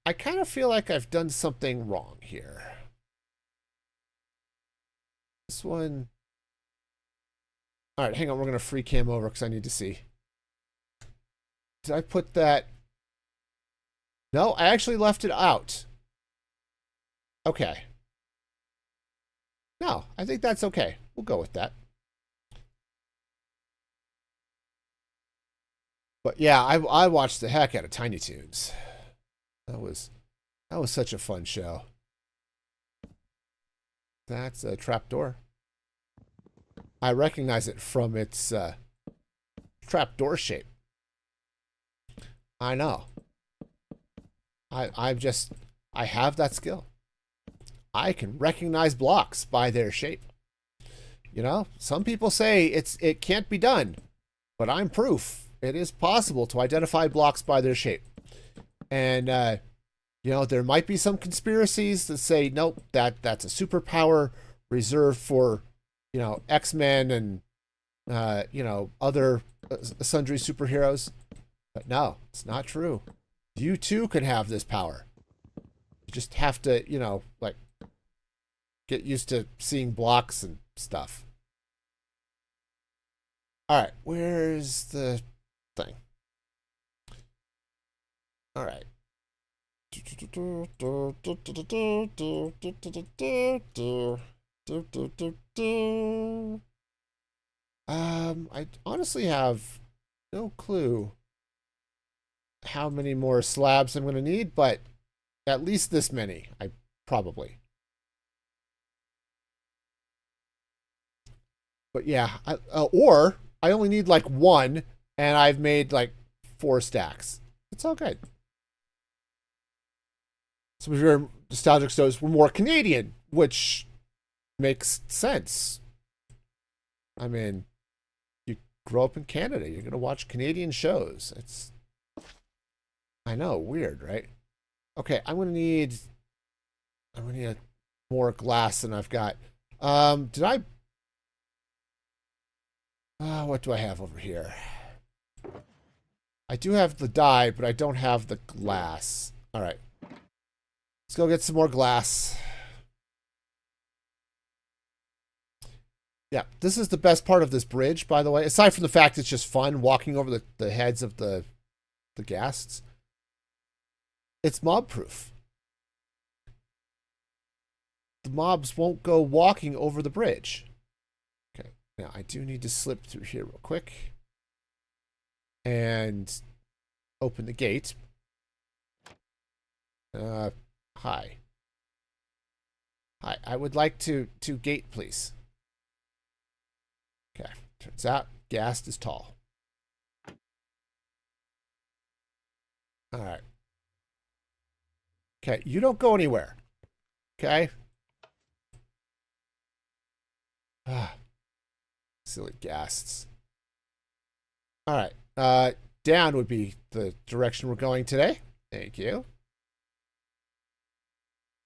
I kind of feel like I've done something wrong here. This one. All right, hang on. We're going to free cam over because I need to see. Did I put that? No, I actually left it out. Okay. No, I think that's okay. We'll go with that. But yeah, I watched the heck out of Tiny Toons. That was such a fun show. That's a trapdoor. I recognize it from its trapdoor shape. I know. I have that skill. I can recognize blocks by their shape. You know, some people say it can't be done, but I'm proof. It is possible to identify blocks by their shape. And you know, there might be some conspiracies that say nope, that's a superpower reserved for, you know, X-Men and, you know, other sundry superheroes. But no, it's not true. You too can have this power. You just have to, you know, like, get used to seeing blocks and stuff. All right, where's the thing? All right. I honestly have no clue how many more slabs I'm going to need, but at least this many, I probably. But yeah, or I only need like one, and I've made like 4 stacks. It's all good. Some of your nostalgic shows were more Canadian, which makes sense. I mean, you grow up in Canada, you're going to watch Canadian shows. It's, I know, weird, right? Okay, I'm going to need more glass than I've got. Did I What do I have over here? I do have the dye, but I don't have the glass. All right. Let's go get some more glass. Yeah, this is the best part of this bridge, by the way. Aside from the fact it's just fun walking over the heads of the ghasts. It's mob-proof. The mobs won't go walking over the bridge. Okay, now I do need to slip through here real quick. And open the gate. Hi. Hi, I would like to gate, please. Okay, turns out Ghast is tall. All right. Okay, you don't go anywhere. Okay? Ah, silly ghasts. All right. Down would be the direction we're going today. Thank you.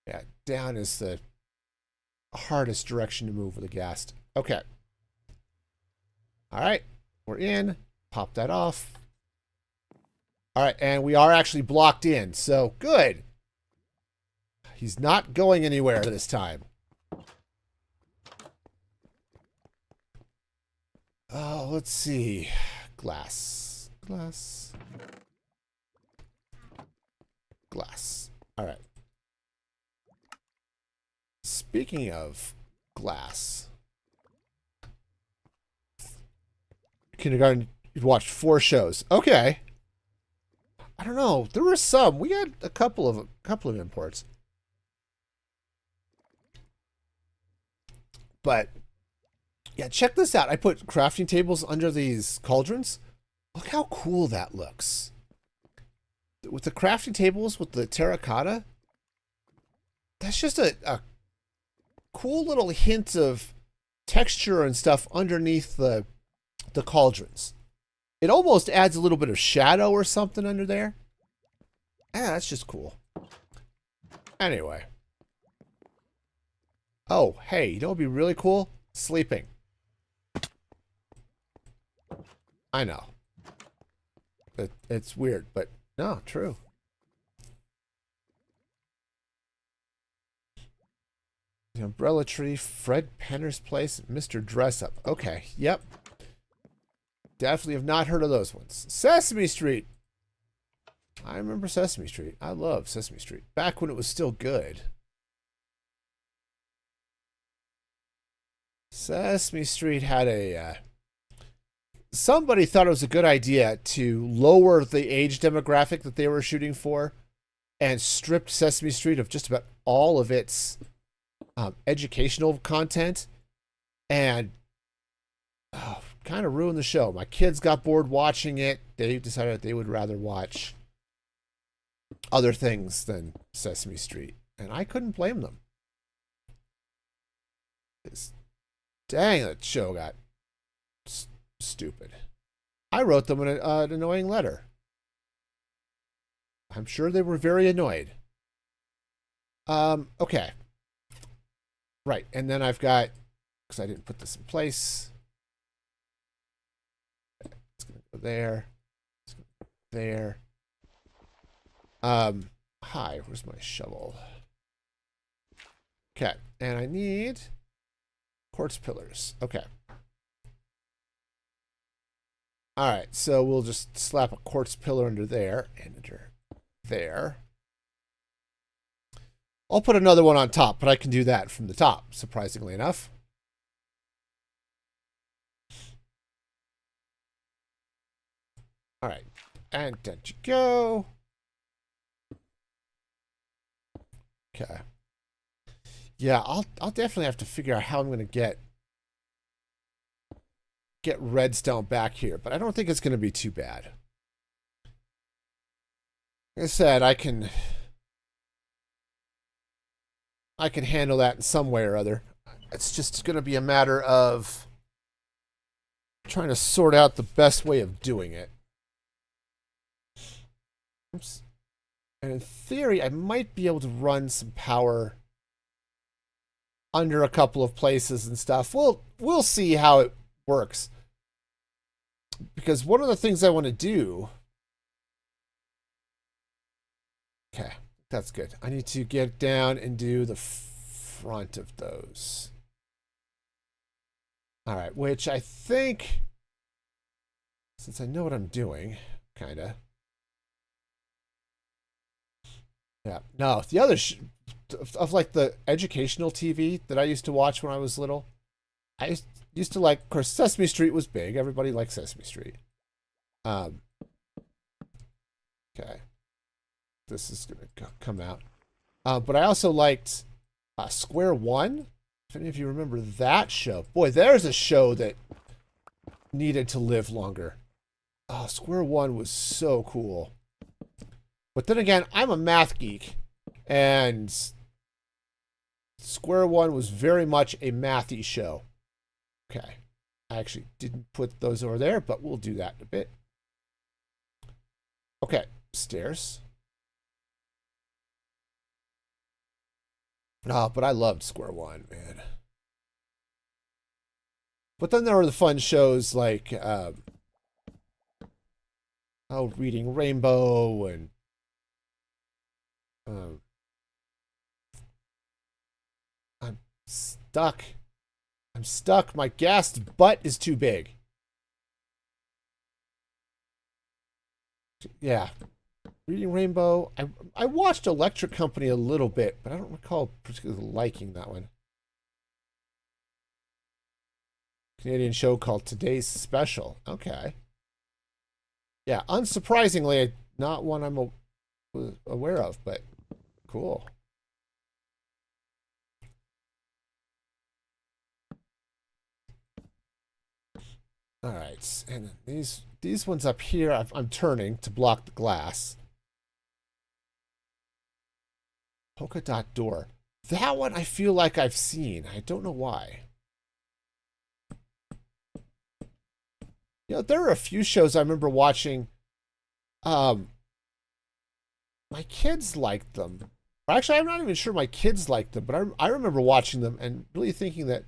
Yeah, down is the hardest direction to move with a ghast. Okay. All right, we're in. Pop that off. All right, and we are actually blocked in, so good. He's not going anywhere this time. Oh, let's see. Glass. Glass. Glass. All right. Speaking of glass. Kindergarten, you've watched 4 shows. Okay. I don't know. There were some. We had a couple of imports. But yeah, check this out. I put crafting tables under these cauldrons. Look how cool that looks. With the crafting tables with the terracotta, that's just a cool little hint of texture and stuff underneath the cauldrons. It almost adds a little bit of shadow or something under there. Yeah, that's just cool. Anyway. Oh, hey, you know what would be really cool? Sleeping. I know. It's weird, but no, true. The Umbrella Tree, Fred Penner's Place, Mr. Dress Up. Okay, yep. Definitely have not heard of those ones. Sesame Street. I remember Sesame Street. I love Sesame Street. Back when it was still good. Sesame Street had a... somebody thought it was a good idea to lower the age demographic that they were shooting for and stripped Sesame Street of just about all of its educational content. And... oh, kind of ruined the show. My kids got bored watching it. They decided that they would rather watch other things than Sesame Street. And I couldn't blame them. Dang, that show got stupid. I wrote them an annoying letter. I'm sure they were very annoyed. Okay. Right, and then I've got, because I didn't put this in place. It's going to go there. It's going to go there. Hi, where's my shovel? Okay, and I need quartz pillars. Okay. All right, so we'll just slap a quartz pillar under there and under there. I'll put another one on top, but I can do that from the top, surprisingly enough. All right, and down you go. Okay. Yeah, I'll definitely have to figure out how I'm going to get redstone back here, but I don't think it's going to be too bad. Like I said, I can handle that in some way or other. It's just going to be a matter of trying to sort out the best way of doing it. Oops. And in theory, I might be able to run some power under a couple of places and stuff. We'll see how it works. because one of the things I want to do. Okay, that's good. I need to get down and do the front of those. All right, which I think, since I know what I'm doing, kind of. Yeah, no, the other of like the educational TV that I used to watch when I was little. I used to like, of course, Sesame Street was big. Everybody liked Sesame Street. Okay. This is going to come out. But I also liked Square One. If any of you remember that show. Boy, there's a show that needed to live longer. Oh, Square One was so cool. But then again, I'm a math geek. And Square One was very much a mathy show. Okay. I actually didn't put those over there, but we'll do that in a bit. Okay. Stairs. Oh, but I loved Square One, man. But then there were the fun shows like, Reading Rainbow and, I'm stuck. I'm stuck. My ghast butt is too big. Yeah. Reading Rainbow. I watched Electric Company a little bit, but I don't recall particularly liking that one. Canadian show called Today's Special. Okay. Yeah, unsurprisingly, not one I'm aware of, but cool. All right, and these ones up here, I'm turning to block the glass. Polka dot door. That one I feel like I've seen. I don't know why. You know, there are a few shows I remember watching. My kids liked them. Actually, I'm not even sure my kids liked them, but I remember watching them and really thinking that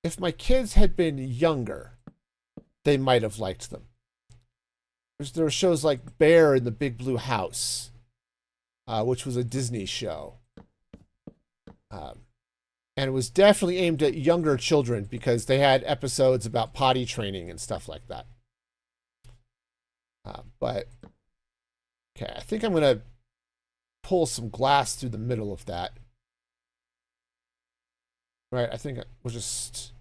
if my kids had been younger, they might have liked them. There were shows like Bear in the Big Blue House, which was a Disney show. And it was definitely aimed at younger children because they had episodes about potty training and stuff like that. But, okay, I think I'm going to pull some glass through the middle of that. Right, I think we'll just,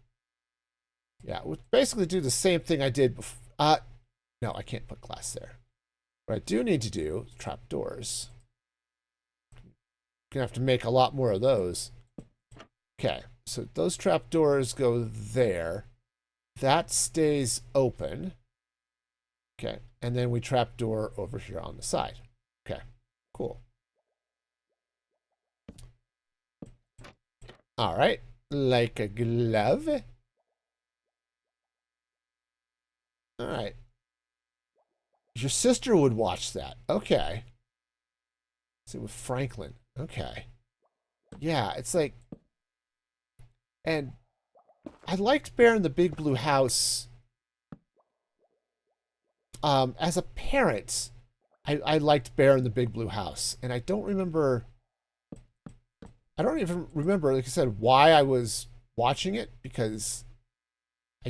yeah, we'll basically do the same thing I did before. No, I can't put glass there. What I do need to do is trap doors. Gonna have to make a lot more of those. Okay, so those trap doors go there. That stays open. Okay, and then we trap door over here on the side. Okay, cool. All right, like a glove. All right. Your sister would watch that. Okay. See, with Franklin. Okay. Yeah, it's like, and I liked Bear in the Big Blue House. As a parent, I liked Bear in the Big Blue House, and I don't even remember, like I said, why I was watching it, because I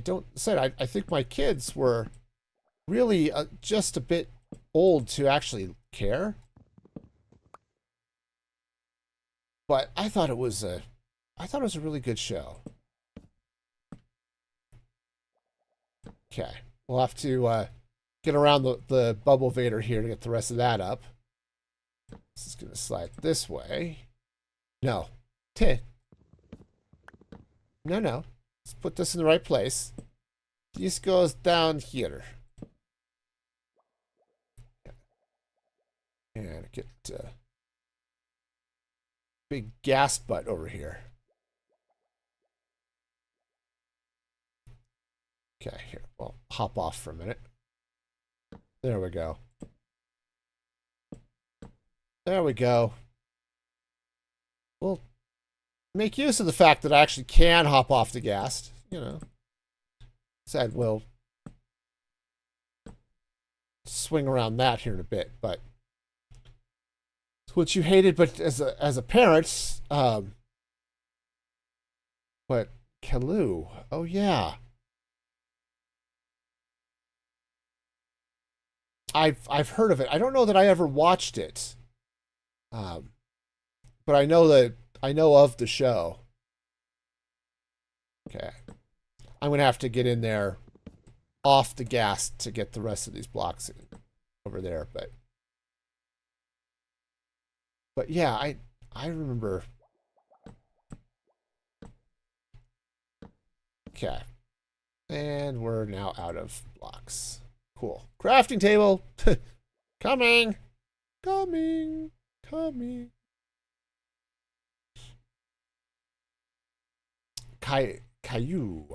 think my kids were really just a bit old to actually care. But I thought it was a really good show. Okay, we'll have to get around the bubble vader here to get the rest of that up. This is gonna slide this way. No, no. Let's put this in the right place. This goes down here. And get big gas butt over here. Okay, here. Well, hop off for a minute. There we go. There we go. We'll make use of the fact that I actually can hop off the gas. You know. Said we'll swing around that here in a bit. But what you hated, but as a parent, but Kalu, oh yeah, I've heard of it. I don't know that I ever watched it, um, but I know of the show. Okay, I'm gonna have to get in there off the gas to get the rest of these blocks over there, but yeah, I remember. Okay, and we're now out of blocks. Cool. Crafting table. Coming. Coming. Coming. Caillou.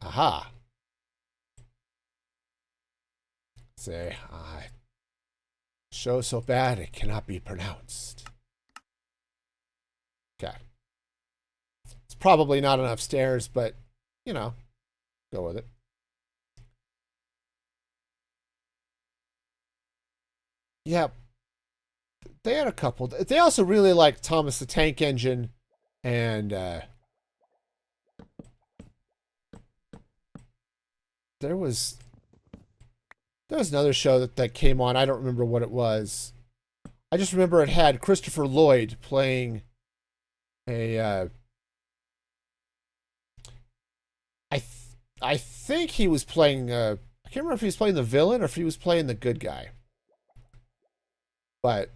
Aha. Say, show so bad it cannot be pronounced. Okay. It's probably not enough stairs, but, you know, go with it. Yeah, they had a couple. They also really liked Thomas the Tank Engine, and there was another show that came on. I don't remember what it was. I just remember it had Christopher Lloyd playing a. I think he was playing. I can't remember if he was playing the villain or if he was playing the good guy. But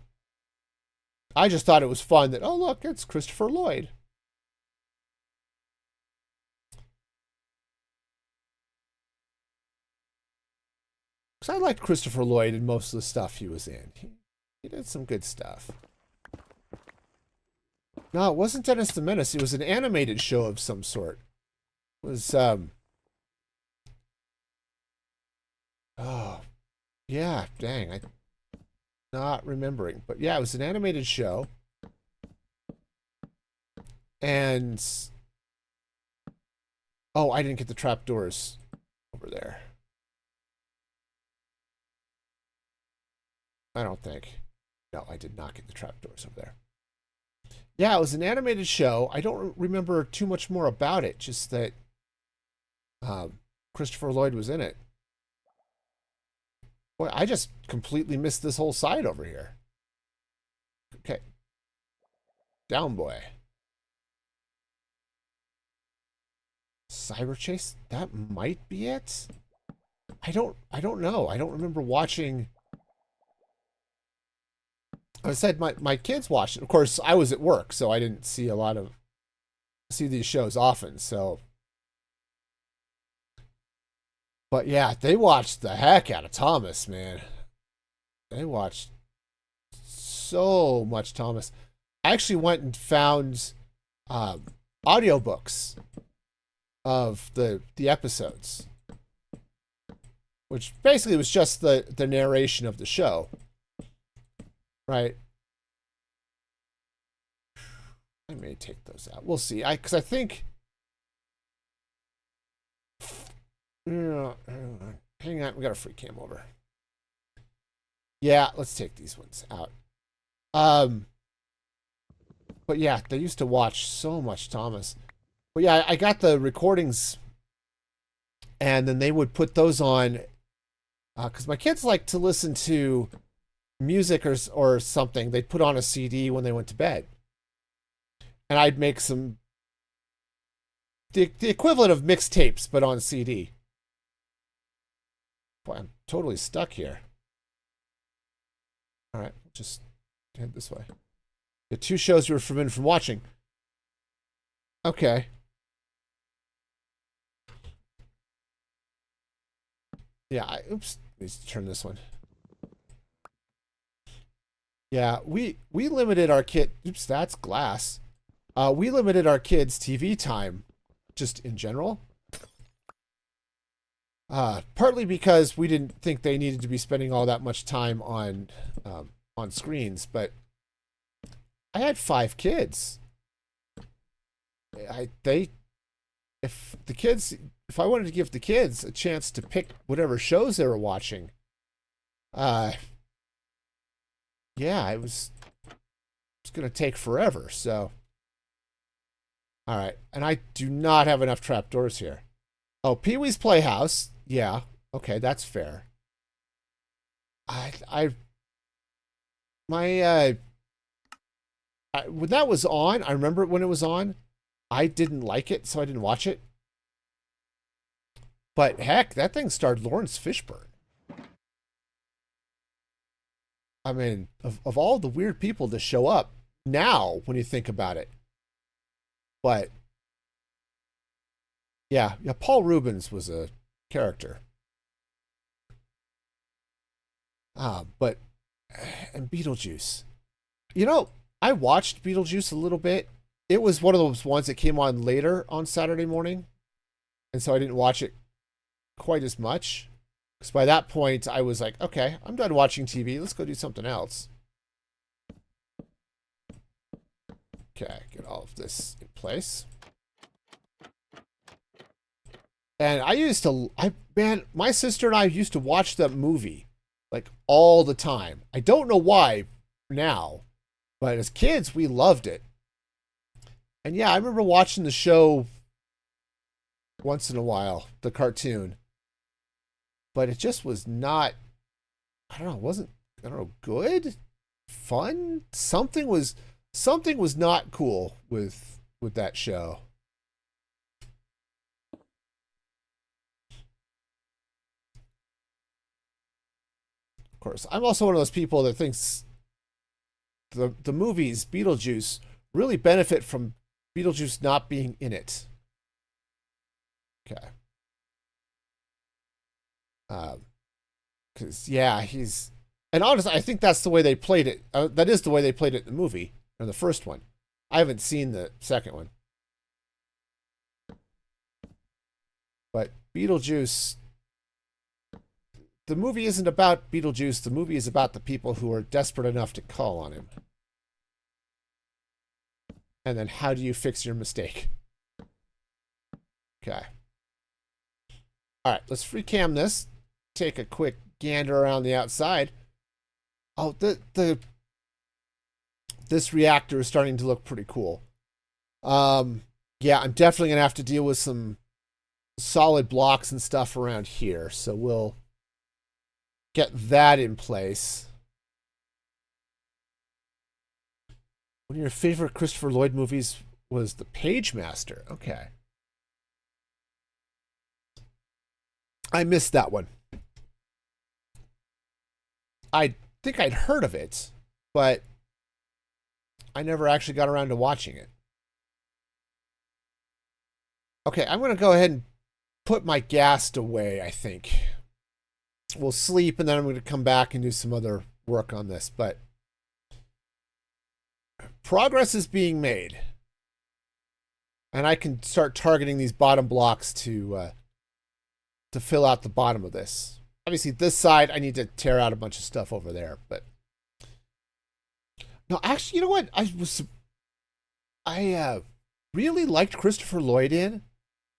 I just thought it was fun that, oh, look, it's Christopher Lloyd. Because I liked Christopher Lloyd in most of the stuff he was in. He did some good stuff. No, it wasn't Dennis the Menace. It was an animated show of some sort. It was, oh, yeah, dang. I'm not remembering. But yeah, it was an animated show. And, oh, I didn't get the trapdoors over there. I don't think. No, I did not get the trapdoors over there. Yeah, it was an animated show. I don't remember too much more about it, just that Christopher Lloyd was in it. Boy, I just completely missed this whole side over here. Okay. Down, boy. Cyber Chase? That might be it? I don't know. I don't remember watching. I said my kids watched it. Of course, I was at work, so I didn't see these shows often, so. But yeah, they watched the heck out of Thomas, man. They watched so much Thomas. I actually went and found audiobooks of the episodes, which basically was just the narration of the show. Right. I may take those out. We'll see. Because I think. Hang on. We got a free cam over. Yeah, let's take these ones out. But yeah, they used to watch so much Thomas. But yeah, I got the recordings, and then they would put those on. Because my kids like to listen to music or something. They'd put on a CD when they went to bed, and I'd make some the equivalent of mixtapes but on CD. Boy, I'm totally stuck here. All right, just head this way. The two shows you were forbidden from watching. Okay. Yeah, oops. Let's turn this one. Yeah, we limited our kid. Oops, that's glass. We limited our kids' TV time, just in general. Partly because we didn't think they needed to be spending all that much time on screens, but I had 5 kids. If I wanted to give the kids a chance to pick whatever shows they were watching, Uh, yeah, it's gonna take forever. So, all right, and I do not have enough trapdoors here. Oh, Pee-wee's Playhouse. Yeah, okay, that's fair. I my when that was on, I remember when it was on. I didn't like it, so I didn't watch it. But heck, that thing starred Lawrence Fishburne. I mean, of all the weird people to show up now, when you think about it. But yeah, Paul Rubens was a character. But and Beetlejuice. You know, I watched Beetlejuice a little bit. It was one of those ones that came on later on Saturday morning, and so I didn't watch it quite as much. Because by that point, I was like, okay, I'm done watching TV. Let's go do something else. Okay, get all of this in place. And man, my sister and I used to watch that movie like all the time. I don't know why now, but as kids, we loved it. And yeah, I remember watching the show once in a while, the cartoon. But it just was not, I don't know, good? Fun? Something was not cool with that show. Of course, I'm also one of those people that thinks the movies Beetlejuice really benefit from Beetlejuice not being in it. Okay. Because yeah, and honestly, I think that's the way they played it. That is the way they played it in the movie, or the first one. I haven't seen the second one. But Beetlejuice, the movie isn't about Beetlejuice. The movie is about the people who are desperate enough to call on him. And then how do you fix your mistake? Okay. All right, let's free cam this. Take a quick gander around the outside. Oh, this reactor is starting to look pretty cool. Yeah, I'm definitely gonna have to deal with some solid blocks and stuff around here, so we'll get that in place. One of your favorite Christopher Lloyd movies was The Page Master. Okay. I missed that one. I think I'd heard of it, but I never actually got around to watching it. Okay, I'm going to go ahead and put my Ghast away, I think. We'll sleep, and then I'm going to come back and do some other work on this, but progress is being made. And I can start targeting these bottom blocks to fill out the bottom of this. Obviously, this side, I need to tear out a bunch of stuff over there, but... No, actually, you know what? I really liked Christopher Lloyd in.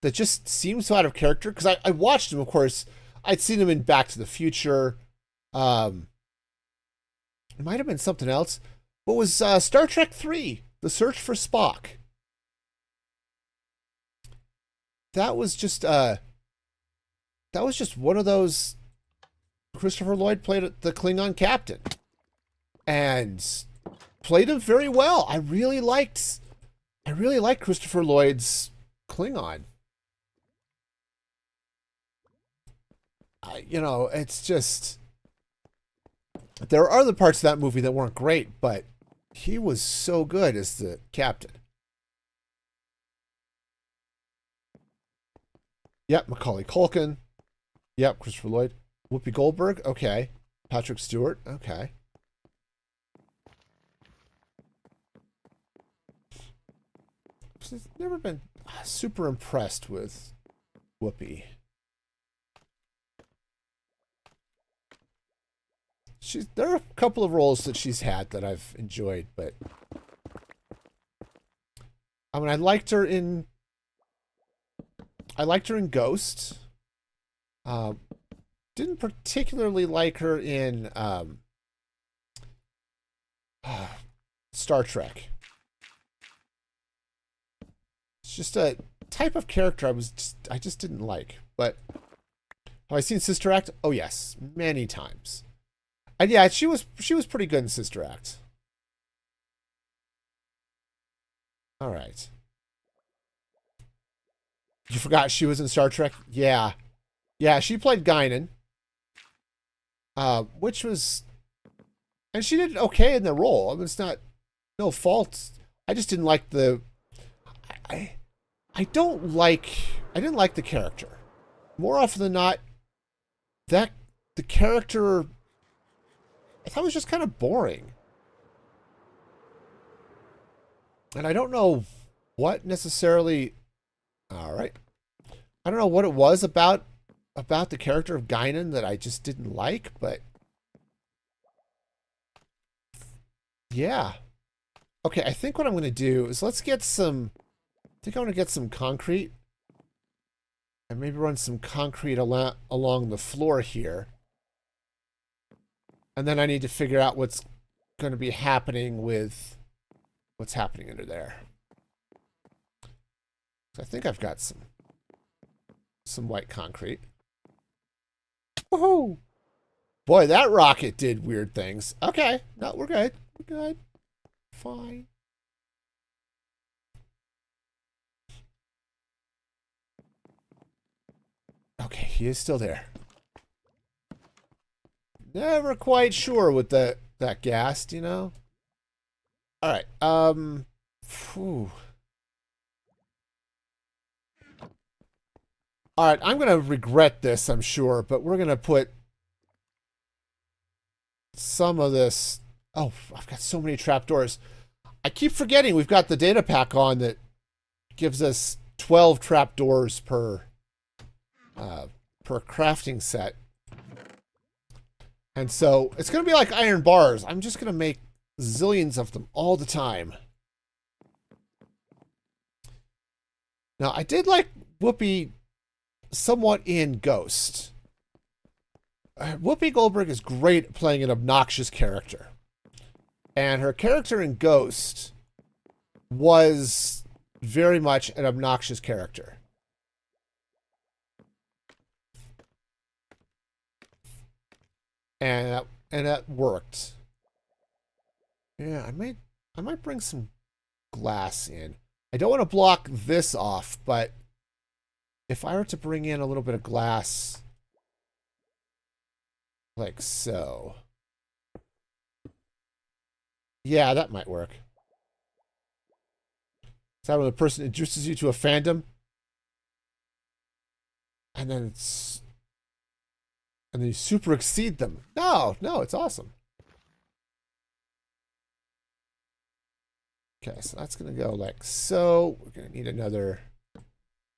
That just seems so out of character. Because I watched him, of course. I'd seen him in Back to the Future. It might have been something else. What was Star Trek 3? The Search for Spock. That was just one of those... Christopher Lloyd played the Klingon captain. And played him very well. I really liked Christopher Lloyd's Klingon. It's just... There are other parts of that movie that weren't great, but he was so good as the captain. Yep, Macaulay Culkin. Yep, Christopher Lloyd. Whoopi Goldberg, okay. Patrick Stewart, okay. I've never been super impressed with Whoopi. There are a couple of roles that she's had that I've enjoyed, but I mean, I liked her in Ghost. didn't particularly like her in Star Trek. It's just a type of character I just didn't like. But have I seen Sister Act? Oh yes, many times. And yeah, she was pretty good in Sister Act. All right. You forgot she was in Star Trek? Yeah. Yeah, she played Guinan. Which was... And she did okay in the role. I mean, it's not... No fault. I just didn't like the... I don't like... I didn't like the character. More often than not, the character... I thought it was just kind of boring. And I don't know what necessarily... All right. I don't know what it was about the character of Guinan that I just didn't like, but yeah. Okay, I think what I'm going to do is let's get some... I think I want to get some concrete and maybe run some concrete along the floor here. And then I need to figure out what's going to be happening with what's happening under there. So I think I've got some white concrete. Woohoo! Boy, that rocket did weird things. Okay, no, we're good. We're good. Fine. Okay, he is still there. Never quite sure with that ghast, you know? Alright, phew. Alright, I'm gonna regret this, I'm sure, but we're gonna put some of this... Oh, I've got so many trapdoors. I keep forgetting we've got the data pack on that gives us 12 trapdoors per crafting set. And so it's going to be like iron bars. I'm just going to make zillions of them all the time. Now, I did like Whoopi somewhat in Ghost. Whoopi Goldberg is great at playing an obnoxious character. And her character in Ghost was very much an obnoxious character. And that worked. Yeah, I might bring some glass in. I don't want to block this off, but if I were to bring in a little bit of glass like so. Yeah, that might work. Is that when the person introduces you to a fandom? And then you super exceed them. No, it's awesome. Okay, so that's going to go like so. We're going to need another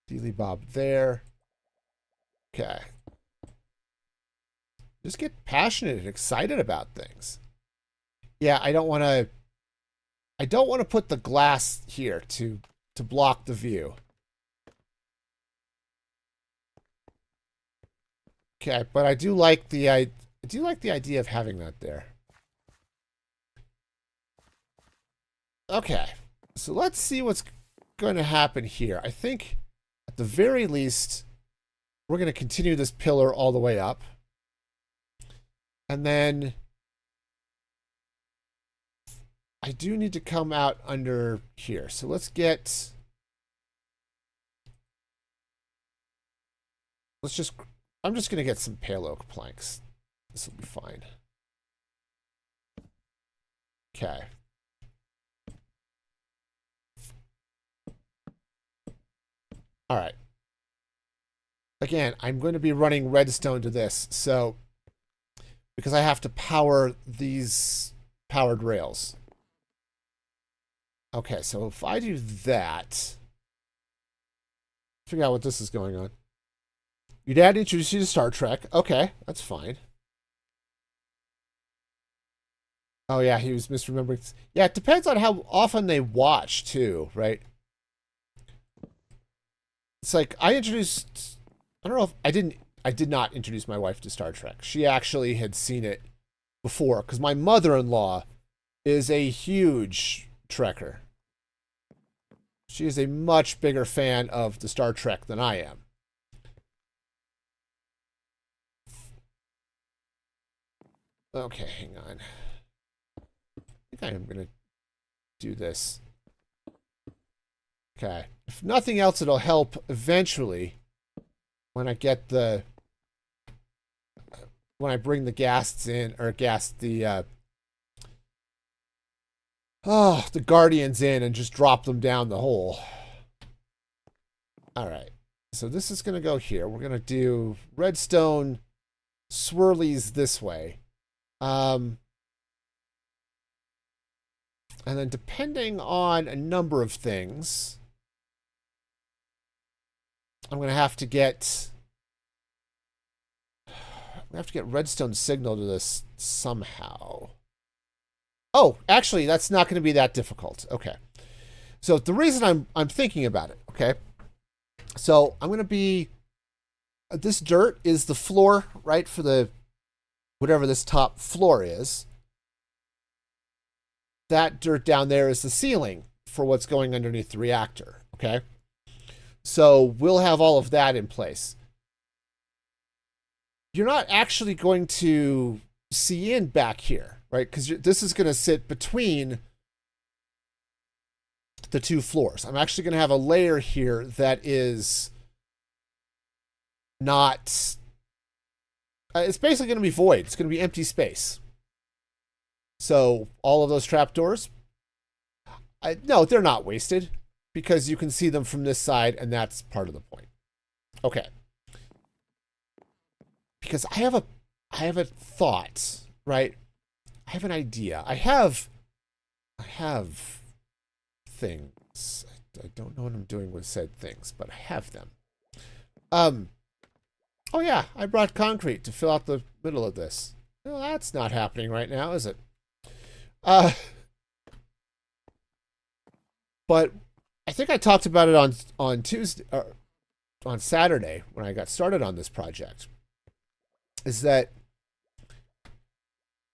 dealy bob there. Okay. Just get passionate and excited about things. Yeah, I don't want to put the glass here to block the view. Okay, but I do like the idea of having that there. Okay, so let's see what's going to happen here. I think at the very least, we're going to continue this pillar all the way up. And then I do need to come out under here. So let's get... I'm just going to get some pale oak planks. This will be fine. Okay. All right. Again, I'm going to be running redstone to this, so because I have to power these powered rails. Okay, so if I do that, figure out what this is going on. Your dad introduced you to Star Trek. Okay, that's fine. Oh yeah, he was misremembering. Yeah, it depends on how often they watch too, right? It's like I don't know if I did not introduce my wife to Star Trek. She actually had seen it before, because my mother-in-law is a huge Trekker. She is a much bigger fan of the Star Trek than I am. Okay, hang on. I think I am going to do this. Okay. If nothing else, it'll help eventually when I get the... when I bring the ghasts in, or the Guardians in and just drop them down the hole. All right. So this is going to go here. We're going to do redstone swirlies this way. And then depending on a number of things, I'm going to have to get redstone signal to this somehow. Oh, actually, that's not going to be that difficult. Okay. So the reason I'm thinking about it, okay? So I'm going to be... this dirt is the floor, right, for the... whatever this top floor is. That dirt down there is the ceiling for what's going underneath the reactor, okay? So we'll have all of that in place. You're not actually going to see in back here, right? Because this is going to sit between the two floors. I'm actually going to have a layer here that is not... it's basically going to be void. It's going to be empty space. So all of those trapdoors, no, they're not wasted because you can see them from this side, and that's part of the point. Okay. Because I have a thought, right? I have an idea. I have things. I don't know what I'm doing with said things, but I have them. Oh yeah, I brought concrete to fill out the middle of this. Well, that's not happening right now, is it? But I think I talked about it on Tuesday, or on Saturday when I got started on this project. Is that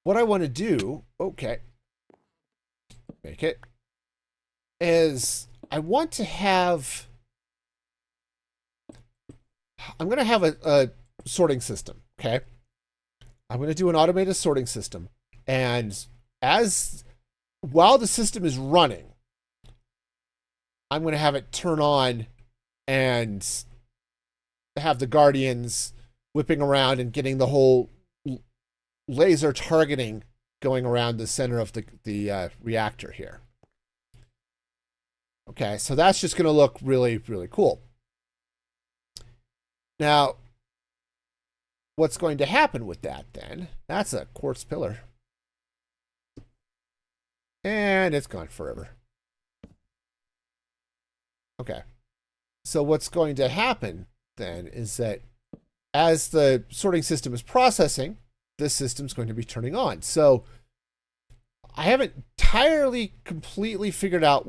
what I want to do? Okay, make it. Is I want to have... I'm going to have a sorting system, okay? I'm going to do an automated sorting system. And while the system is running, I'm going to have it turn on and have the Guardians whipping around and getting the whole laser targeting going around the center of the reactor here. Okay, so that's just going to look really, really cool. Now, what's going to happen with that then? That's a quartz pillar. And it's gone forever. Okay. So what's going to happen then is that as the sorting system is processing, this system's going to be turning on. So I haven't entirely completely figured out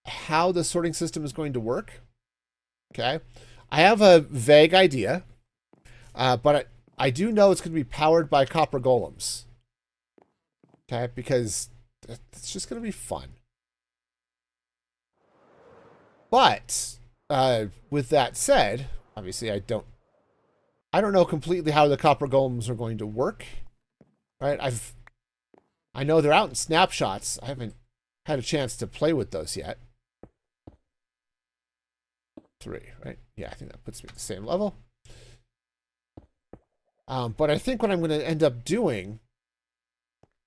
how the sorting system is going to work. Okay. I have a vague idea, but I do know it's going to be powered by copper golems. Okay, because it's just going to be fun. But with that said, obviously I don't know completely how the copper golems are going to work. Right? I know they're out in snapshots. I haven't had a chance to play with those yet. 3, right? Yeah, I think that puts me at the same level. But I think what I'm going to end up doing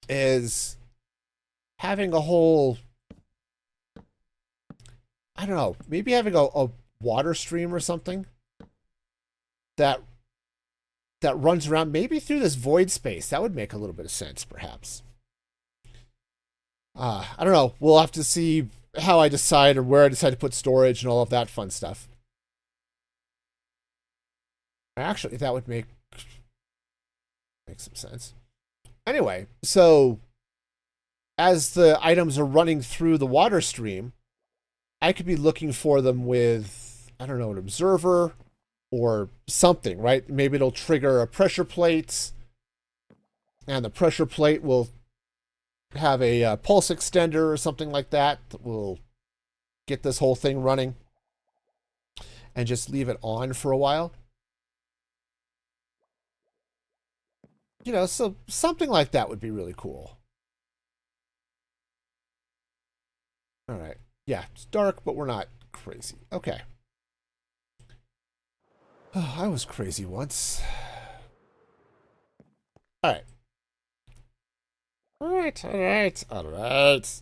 is having a whole, I don't know, maybe having a water stream or something that runs around maybe through this void space. That would make a little bit of sense, perhaps. I don't know. We'll have to see how I decide or where I decide to put storage and all of that fun stuff. Actually, that would make some sense. Anyway, so as the items are running through the water stream, I could be looking for them with, I don't know, an observer or something, right? Maybe it'll trigger a pressure plate, and the pressure plate will have a pulse extender or something like that that will get this whole thing running and just leave it on for a while. You know, so something like that would be really cool. All right. Yeah, it's dark, but we're not crazy. Okay. Oh, I was crazy once. All right. All right, all right, all right.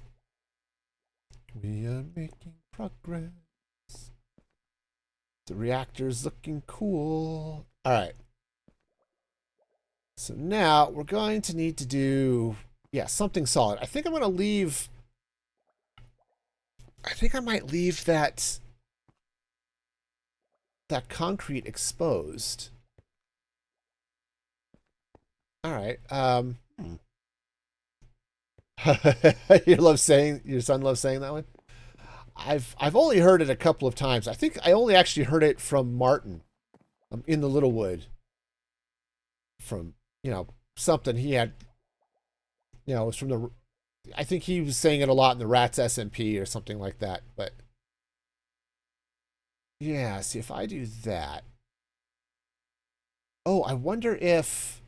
We are making progress. The reactor's looking cool. All right. So now we're going to need to do, yeah, something solid. I think I'm going to leave, I think I might leave that concrete exposed. All right. Your son loves saying that one. I've only heard it a couple of times. I think I only actually heard it from Martin, in the Littlewood. From, you know, something he had, you know, it was from the, I think he was saying it a lot in the Rats SMP or something like that. But yeah, see if I do that. Oh, I wonder if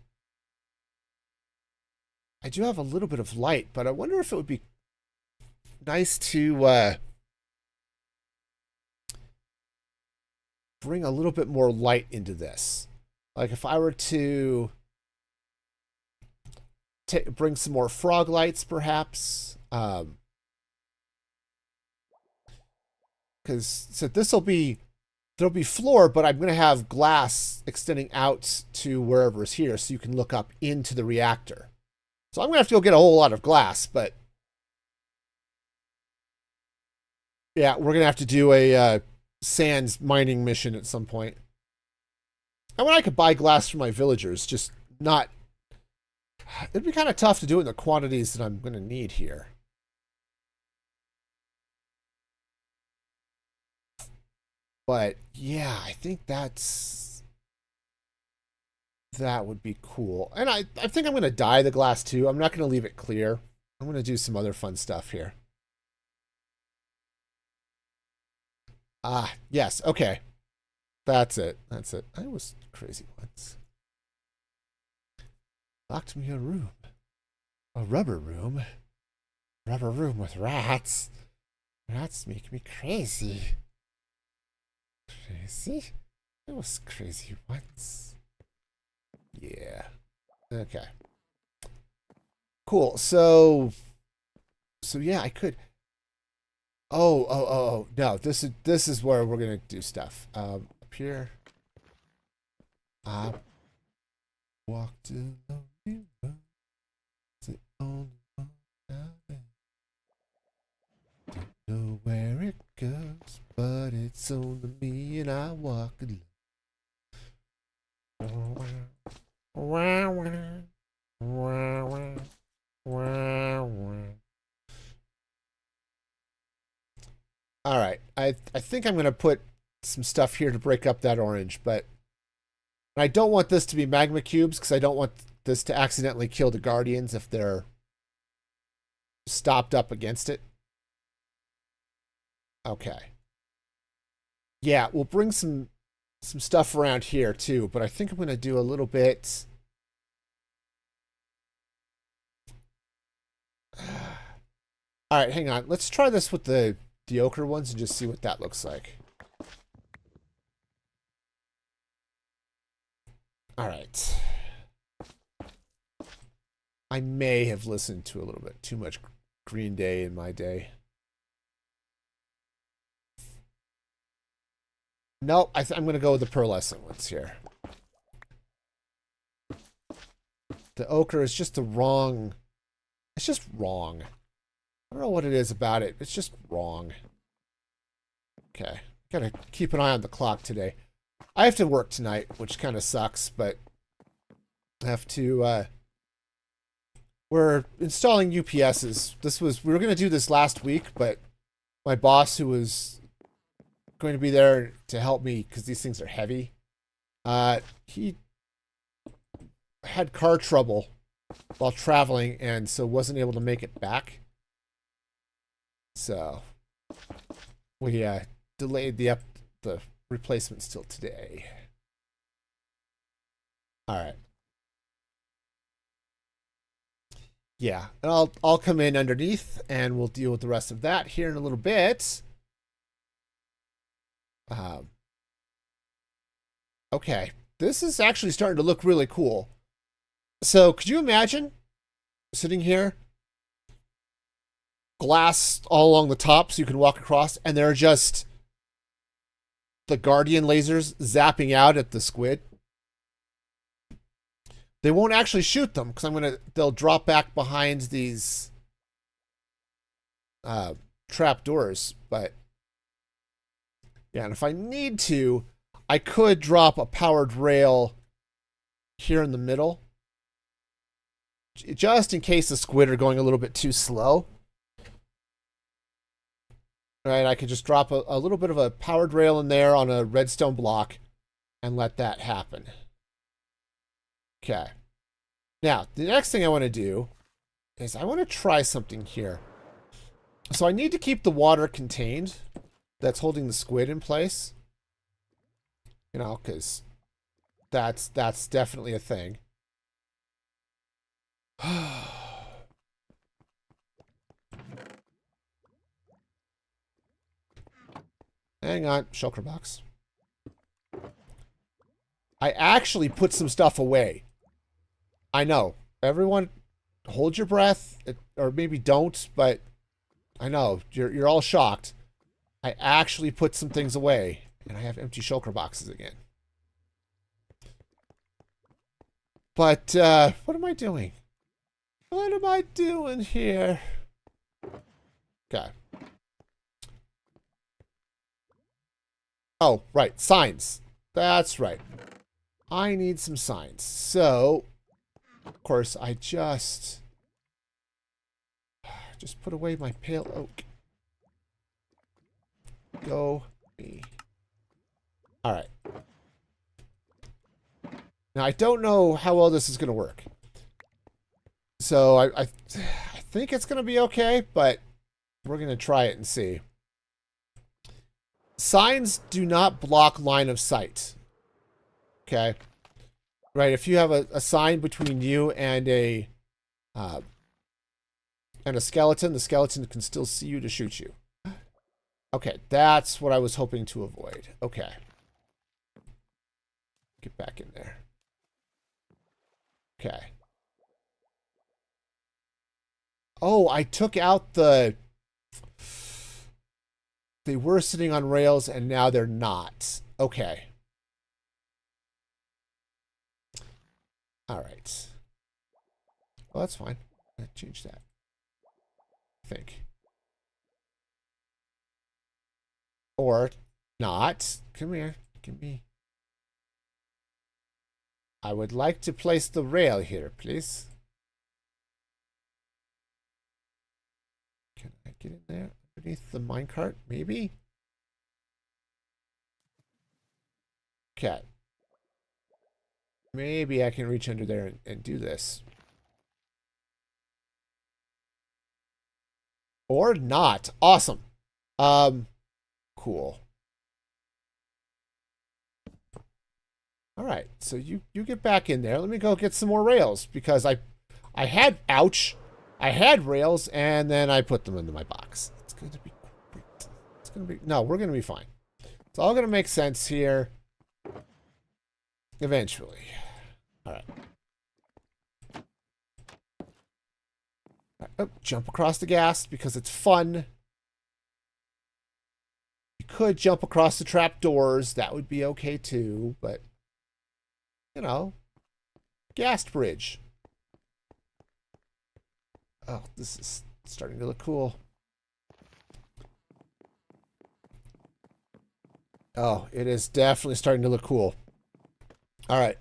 I do have a little bit of light, but I wonder if it would be nice to bring a little bit more light into this. Like if I were to bring some more frog lights, perhaps. Because so there'll be floor, but I'm going to have glass extending out to wherever is here, so you can look up into the reactor. So I'm going to have to go get a whole lot of glass, but yeah, we're going to have to do a sands mining mission at some point. I mean, I could buy glass from my villagers, just not. It'd be kind of tough to do it in the quantities that I'm going to need here. But yeah, I think that would be cool. And I think I'm going to dye the glass too. I'm not going to leave it clear. I'm going to do some other fun stuff here. Ah, yes. Okay. That's it. That's it. I was crazy once. Locked me in a room. A rubber room. Rubber room with rats. Rats make me crazy. Crazy? I was crazy once. Yeah. Okay. Cool. So yeah, I could. Oh, no. This is where we're gonna do stuff. Up here. I walked in the river. It's the only one out there. Don't know where it goes, but it's only me and I walk alone. All right, I think I'm gonna put some stuff here to break up that orange, but I don't want this to be magma cubes because I don't want this to accidentally kill the guardians if they're stopped up against it. Okay. Yeah, we'll bring some stuff around here too, but I think I'm going to do a little bit. All right, hang on. Let's try this with the ochre ones and just see what that looks like. All right. I may have listened to a little bit too much Green Day in my day. Nope, I'm going to go with the pearlescent ones here. The ochre is just the wrong. It's just wrong. I don't know what it is about it. It's just wrong. Okay. Gotta keep an eye on the clock today. I have to work tonight, which kind of sucks, but I have to, we're installing UPSs. We were going to do this last week, but my boss, who was going to be there to help me, because these things are heavy, He had car trouble while traveling, and so wasn't able to make it back. So we delayed the replacements till today. All right. Yeah, and I'll come in underneath, and we'll deal with the rest of that here in a little bit. Okay, this is actually starting to look really cool. So could you imagine sitting here, glass all along the top so you can walk across, and there are just the Guardian lasers zapping out at the squid? They won't actually shoot them because they'll drop back behind these trap doors. But yeah, and if I need to, I could drop a powered rail here in the middle, just in case the squid are going a little bit too slow. All right, I could just drop a little bit of a powered rail in there on a redstone block and let that happen. Okay. Now, the next thing I want to do is I want to try something here. So I need to keep the water contained that's holding the squid in place. You know, because that's definitely a thing. Hang on, shulker box. I actually put some stuff away. I know. Everyone, hold your breath, or maybe don't, but I know. You're all shocked. I actually put some things away, and I have empty shulker boxes again. But, what am I doing? What am I doing here? Okay. Oh, right. Signs. That's right. I need some signs. So, of course, I just put away my pale oak. Go me. All right. Now, I don't know how well this is going to work. So, I think it's going to be okay, but we're going to try it and see. Signs do not block line of sight. Okay. Right, if you have a sign between you and a skeleton, the skeleton can still see you to shoot you. Okay, that's what I was hoping to avoid. Okay. Get back in there. Okay. Oh, I took out the... They were sitting on rails, and now they're not. Okay. All right. Well, that's fine. I changed that. I think. Or not. Come here. Give me. I would like to place the rail here, please. Can I get in there underneath the minecart? Maybe? Okay. Maybe I can reach under there and do this. Or not. Awesome. Cool. All right. So you get back in there. Let me go get some more rails because I had I had rails and then I put them into my box. It's going to be great. It's going to be we're going to be fine. It's all going to make sense here eventually. All right. Oh, jump across the gas because it's fun. You could jump across the trap doors. That would be okay too, but you know, Ghast Bridge. Oh, this is starting to look cool. Oh, it is definitely starting to look cool. All right.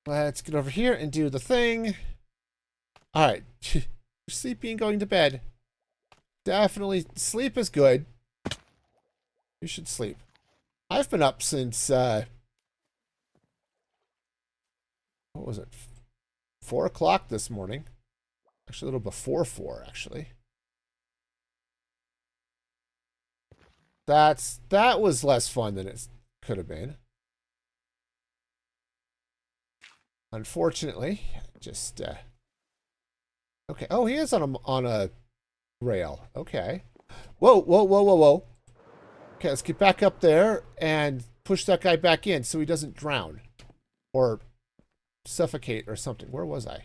Let's get over here and do the thing. All right. You're sleepy and going to bed. Definitely sleep is good. You should sleep. I've been up since, what was it? 4 o'clock this morning. Actually, a little before 4, actually. That was less fun than it could have been. Unfortunately, just, okay. Oh, he is on a rail. Okay. Whoa, whoa, whoa, whoa, whoa. Okay, let's get back up there and push that guy back in so he doesn't drown. Or suffocate or something. Where was I?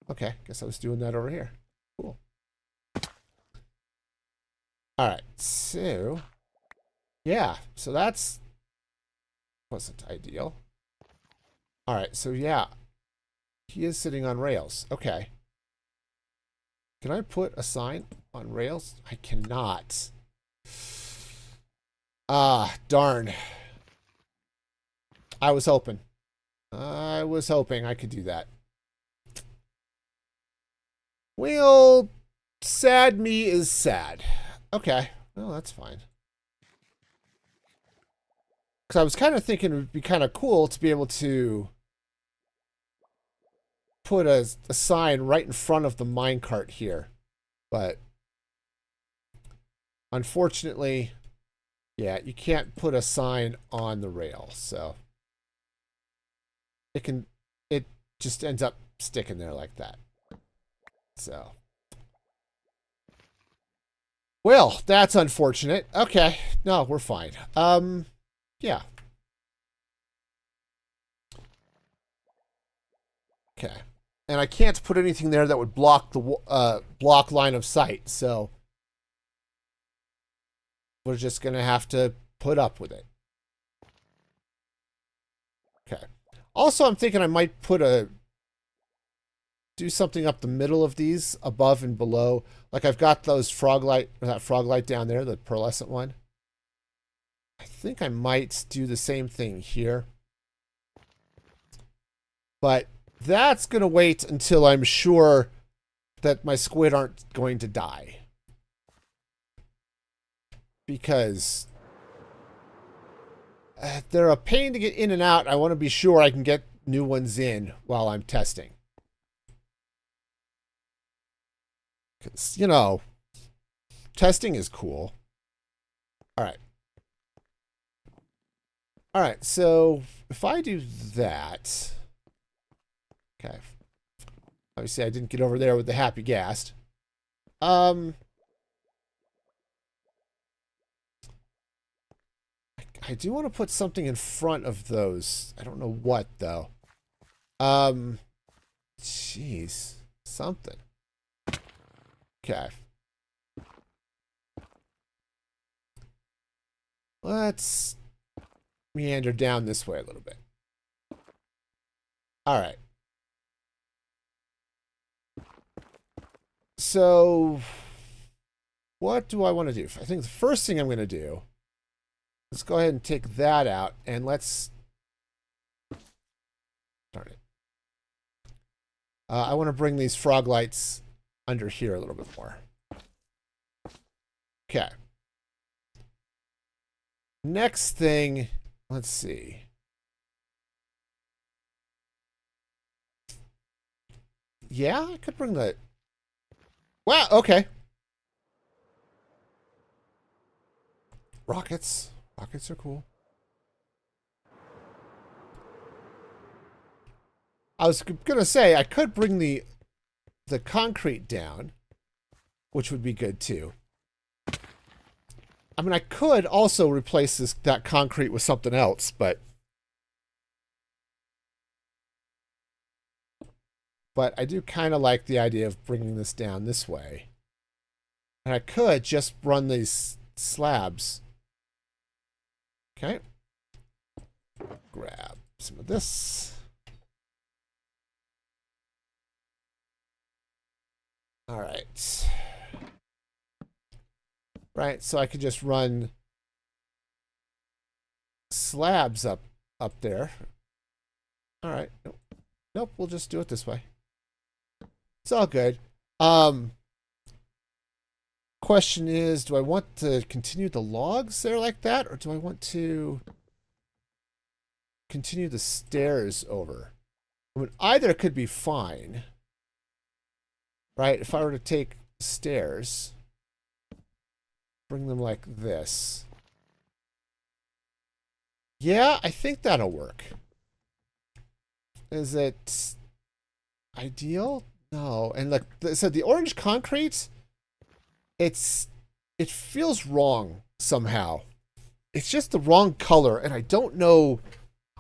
Okay, guess I was doing that over here. Cool. Alright, so... yeah, so that's... wasn't ideal. Alright, so yeah. He is sitting on rails. Okay. Can I put a sign on rails? I cannot. Ah, darn. I was hoping I could do that. Well, sad me is sad. Okay, well, that's fine. Because I was kind of thinking it would be kind of cool to be able to put a sign right in front of the minecart here. But unfortunately, yeah, you can't put a sign on the rail, so it just ends up sticking there like that. So, well, that's unfortunate. Okay, no, we're fine. Yeah. Okay, and I can't put anything there that would block the block line of sight. So we're just gonna have to put up with it. Okay. Also, I'm thinking I might do something up the middle of these, above and below. Like I've got those that frog light down there, the pearlescent one. I think I might do the same thing here. But that's going to wait until I'm sure that my squid aren't going to die. Because they're a pain to get in and out. I want to be sure I can get new ones in while I'm testing. Because, you know, testing is cool. All right. All right, so if I do that... okay. Obviously, I didn't get over there with the happy ghast. I do want to put something in front of those. I don't know what, though. Jeez. Something. Okay. Let's meander down this way a little bit. All right. So, what do I want to do? I think the first thing I'm going to do, let's go ahead and take that out, and let's... darn it. I want to bring these frog lights under here a little bit more. Okay. Next thing, let's see. Yeah, I could bring the... wow, okay. Rockets. Rockets are cool. I was gonna say I could bring the concrete down, which would be good too. I mean, I could also replace that concrete with something else, but I do kind of like the idea of bringing this down this way. And I could just run these slabs. Okay. Grab some of this. All right. Right, so I could just run slabs up there. All right. Nope, we'll just do it this way. It's all good. question is, do I want to continue the logs there like that, or do I want to continue the stairs over? I mean, either could be fine, right? If I were to take stairs, bring them like this. Yeah, I think that'll work. Is it ideal? No. And like so the orange concrete, it feels wrong somehow. It's just the wrong color, and I don't know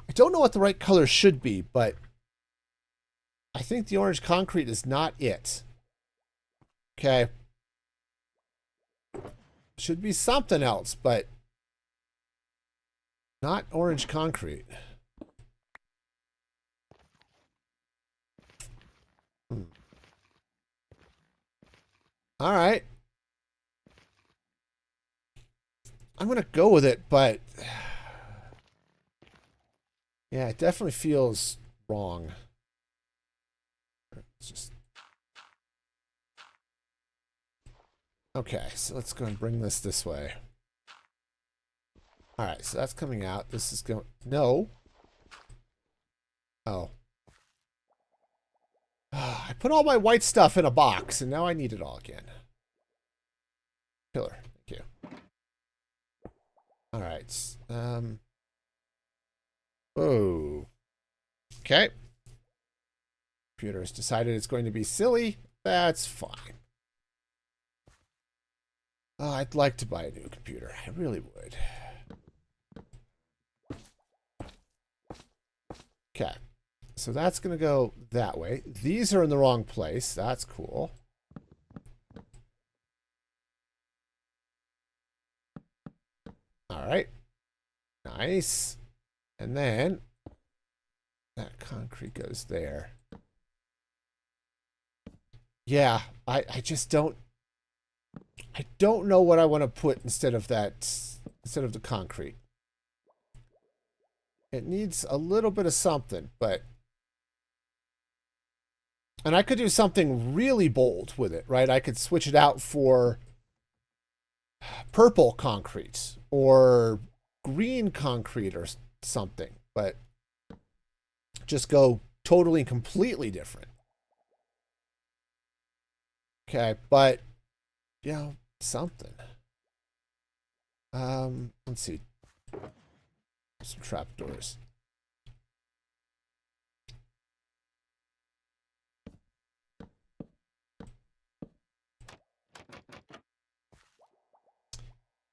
what the right color should be, but I think the orange concrete is not it. Okay. Should be something else, but not orange concrete. All right. I'm going to go with it, but yeah, it definitely feels wrong. It's just okay, so let's go and bring this way. All right, so that's coming out. This is going... No. Oh. I put all my white stuff in a box, and now I need it all again. Pillar. Thank you. All right. Oh. Okay. Computer has decided it's going to be silly. That's fine. Oh, I'd like to buy a new computer. I really would. Okay. So that's going to go that way. These are in the wrong place. That's cool. All right. Nice. And then that concrete goes there. Yeah, I just don't... I don't know what I want to put instead of that, instead of the concrete. It needs a little bit of something, but... And I could do something really bold with it, right? I could switch it out for purple concrete or green concrete or something, but just go totally and completely different. Okay, but, you know, something. Let's see. Some trapdoors.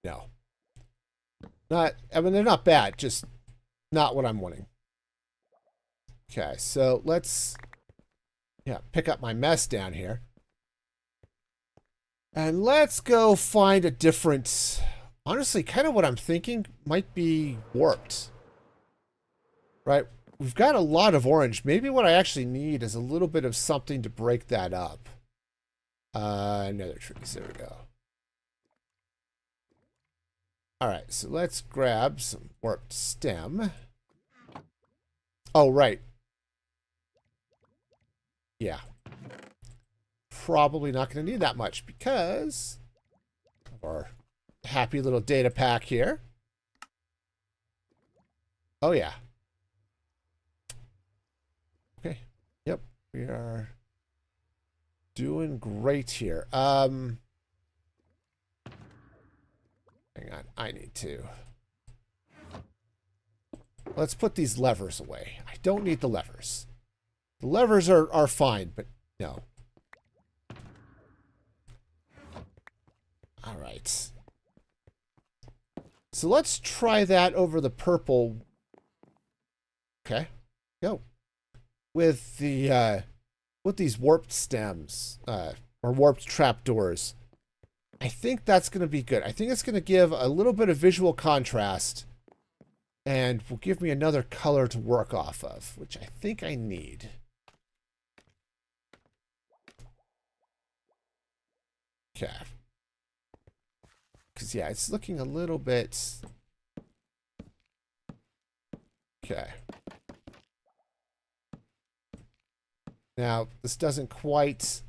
No. Not, I mean, they're not bad, just not what I'm wanting. Okay, so let's, yeah, pick up my mess down here. And let's go find a different... Honestly, kind of what I'm thinking might be warped. Right? We've got a lot of orange. Maybe what I actually need is a little bit of something to break that up. Another trees. There we go. Alright, so let's grab some warped stem. Oh, right. Yeah. Probably not going to need that much because of our happy little data pack here. Oh, yeah. Okay. Yep. We are doing great here. Hang on. I need to. Let's put these levers away. I don't need the levers. The levers are fine, but no. All right. So let's try that over the purple. Okay. Go. With the with these warped stems or warped trapdoors. I think that's going to be good. I think it's going to give a little bit of visual contrast and will give me another color to work off of, which I think I need. Okay. Because, yeah, it's looking a little bit... Okay. Now, this doesn't quite...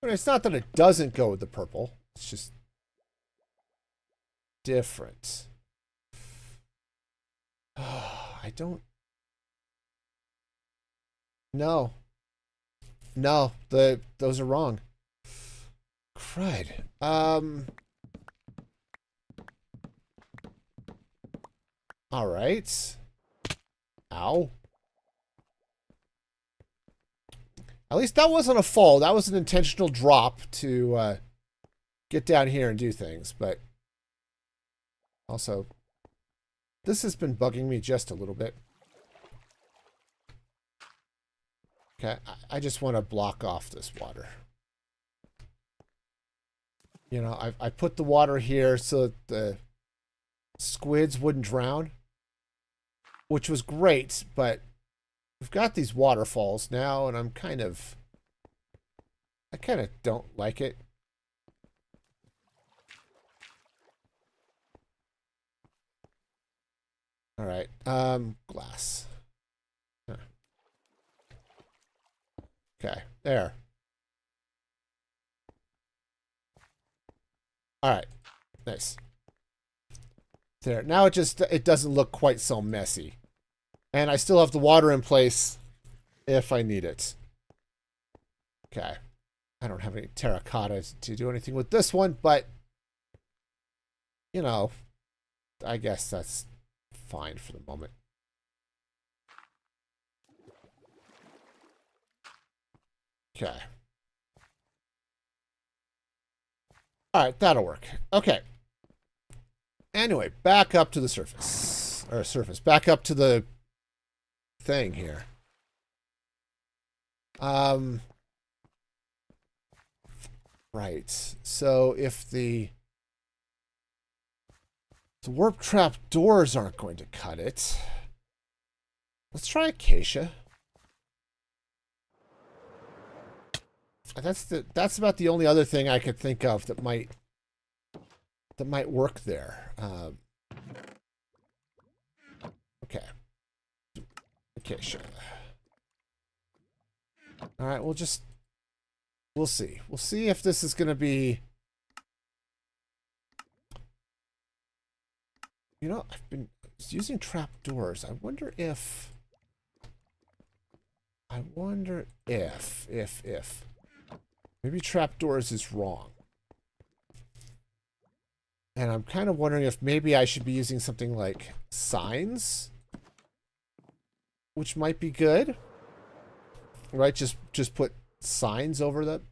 But it's not that it doesn't go with the purple. It's just different. I don't... No. No, those are wrong. Crud. All right. Ow. At least that wasn't a fall. That was an intentional drop to get down here and do things. But also, this has been bugging me just a little bit. Okay, I just want to block off this water. You know, I put the water here so that the squids wouldn't drown, which was great, but we've got these waterfalls now, and I kind of don't like it. All right, glass. Huh. Okay, there. All right, nice. There. Now it doesn't look quite so messy. And I still have the water in place if I need it. Okay. I don't have any terracotta to do anything with this one, but you know, I guess that's fine for the moment. Okay. All right, that'll work. Okay. Anyway, back up to the surface. Or surface. Back up to the thing here. Right. So if the warp trap doors aren't going to cut it, let's try acacia. That's about the only other thing I could think of that might work there. Okay. Acacia. All right, we'll see. We'll see if this is going to be... You know, I've been using trapdoors. I wonder if... Maybe trapdoors is wrong. And I'm kind of wondering if maybe I should be using something like signs, which might be good. Right? Just put signs over them.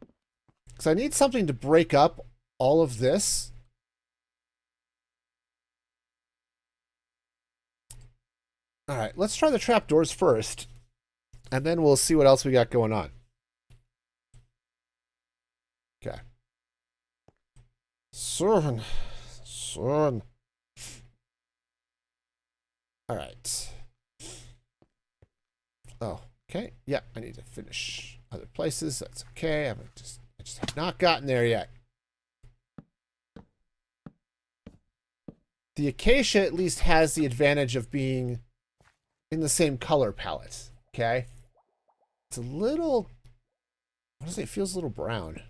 Because I need something to break up all of this. All right, let's try the trapdoors first. And then we'll see what else we got going on. Okay. Son. All right. Oh, okay. Yeah, I need to finish other places. That's okay. I just have not gotten there yet. The acacia at least has the advantage of being in the same color palette. Okay. It's a little, what does it, feels a little brown.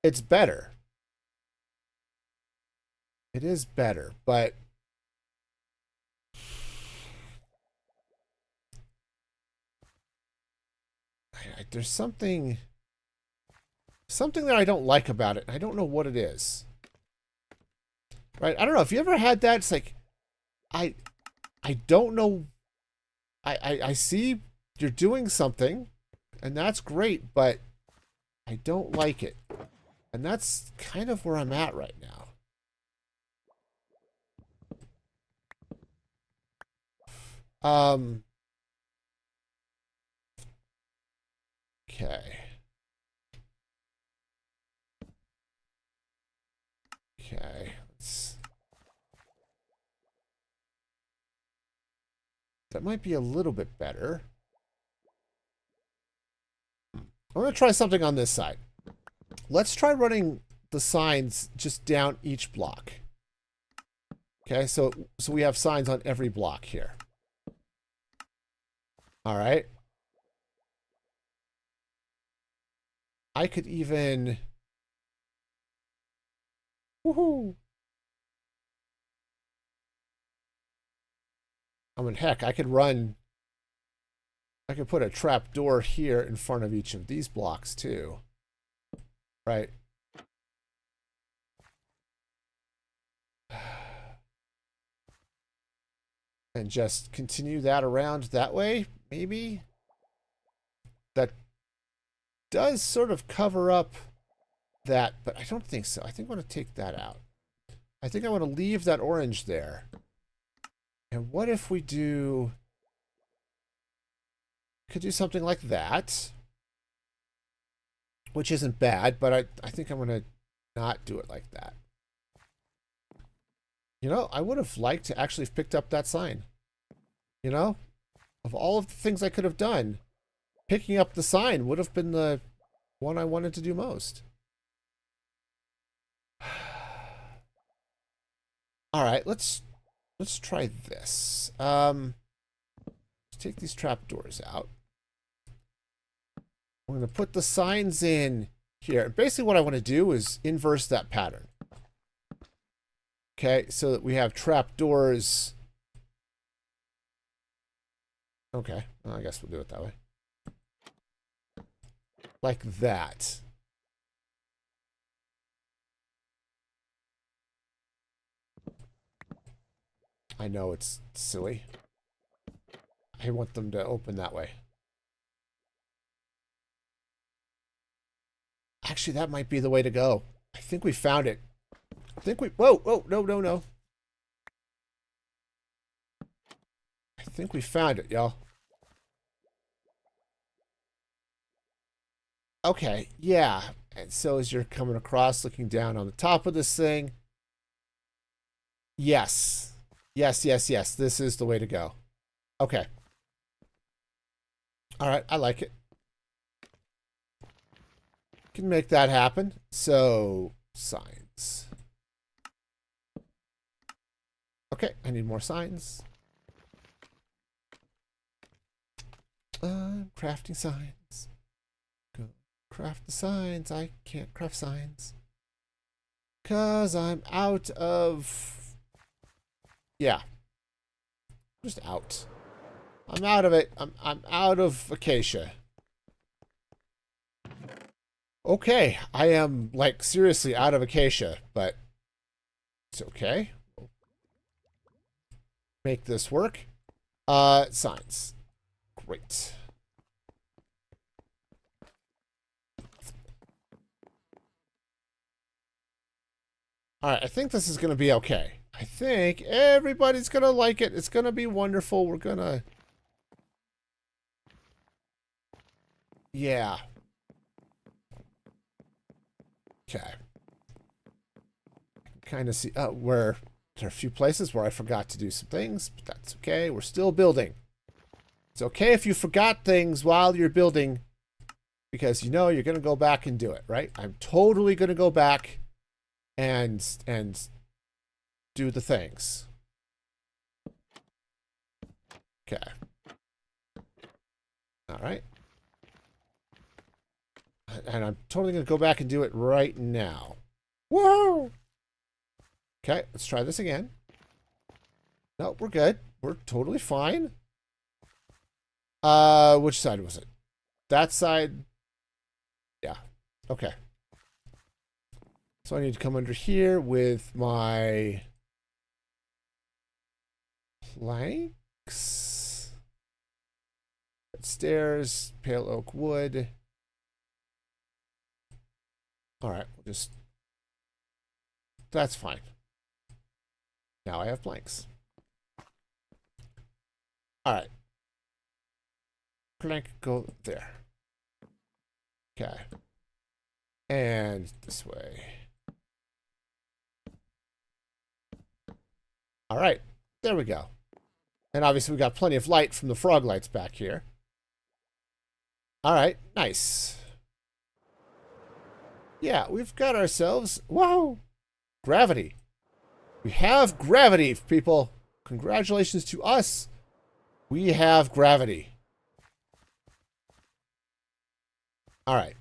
It's better. It is better, but there's something that I don't like about it. I don't know what it is. Right? I don't know if you ever had that. It's like I don't know. I see you're doing something, and that's great, but I don't like it. And that's kind of where I'm at right now. Okay. Okay. That might be a little bit better. I'm going to try something on this side. Let's try running the signs just down each block. Okay, so we have signs on every block here. All right. I could even... Woohoo! I mean, heck, I could put a trap door here in front of each of these blocks, too. Right? And just continue that around that way, maybe? That does sort of cover up that, but I don't think so. I think I want to take that out. I think I want to leave that orange there. And what if we do... Could do something like that. Which isn't bad, but I think I'm going to not do it like that. You know, I would have liked to actually have picked up that sign. You know? Of all of the things I could have done, picking up the sign would have been the one I wanted to do most. All right, let's try this. Let's take these trapdoors out. I'm going to put the signs in here. Basically, what I want to do is inverse that pattern. Okay, so that we have trapdoors. Okay, well, I guess we'll do it that way. Like that. I know it's silly. I want them to open that way. Actually, that might be the way to go. I think we found it. I think we... Whoa, no, no, no. I think we found it, y'all. Okay, yeah. And so as you're coming across, looking down on the top of this thing. Yes. Yes, yes, yes. This is the way to go. Okay. All right, I like it. Can make that happen. So, signs. Okay, I need more signs. Crafting signs. Go craft the signs. I can't craft signs. 'Cause I'm out of... Yeah. Just out. I'm out of it. I'm out of acacia. Okay, I am, like, seriously out of acacia, but it's okay. Make this work. Signs. Great. Alright, I think this is going to be okay. I think everybody's going to like it. It's going to be wonderful. We're going to... Yeah. Okay. Kind of see where there are a few places where I forgot to do some things, but that's okay. We're still building. It's okay if you forgot things while you're building, because you know you're going to go back and do it, right? I'm totally going to go back and do the things. Okay. All right. And I'm totally going to go back and do it right now. Whoa! Okay, let's try this again. No, we're good. We're totally fine. Which side was it? That side? Yeah. Okay. So I need to come under here with my planks. Stairs, pale oak wood. All right, we'll just... That's fine. Now I have planks. All right. Plank, go there. Okay. And this way. All right. There we go. And obviously we got plenty of light from the frog lights back here. All right. Nice. Yeah, we've got ourselves... Wow! Gravity. We have gravity, people. Congratulations to us. We have gravity. All right.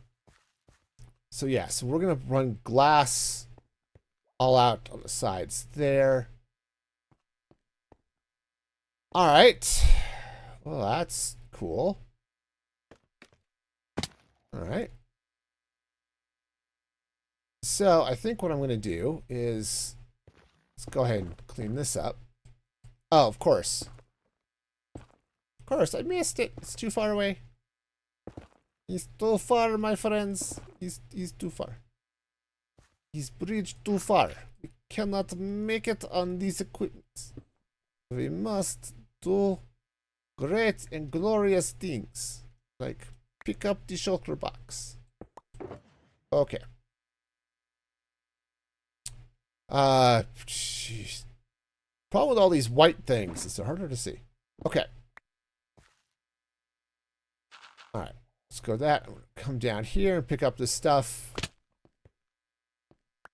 So yeah, so we're gonna run glass all out on the sides there. All right. Well, that's cool. All right. So I think what I'm gonna do is let's go ahead and clean this up. Oh, of course. Of course, I missed it. It's too far away. He's too far, my friends. He's too far. He's bridged too far. We cannot make it on these equipment. We must do great and glorious things. Like pick up the shulker box. Okay. Jeez. Problem with all these white things is they're harder to see. Okay. Alright. Let's go that. I'm gonna come down here and pick up this stuff.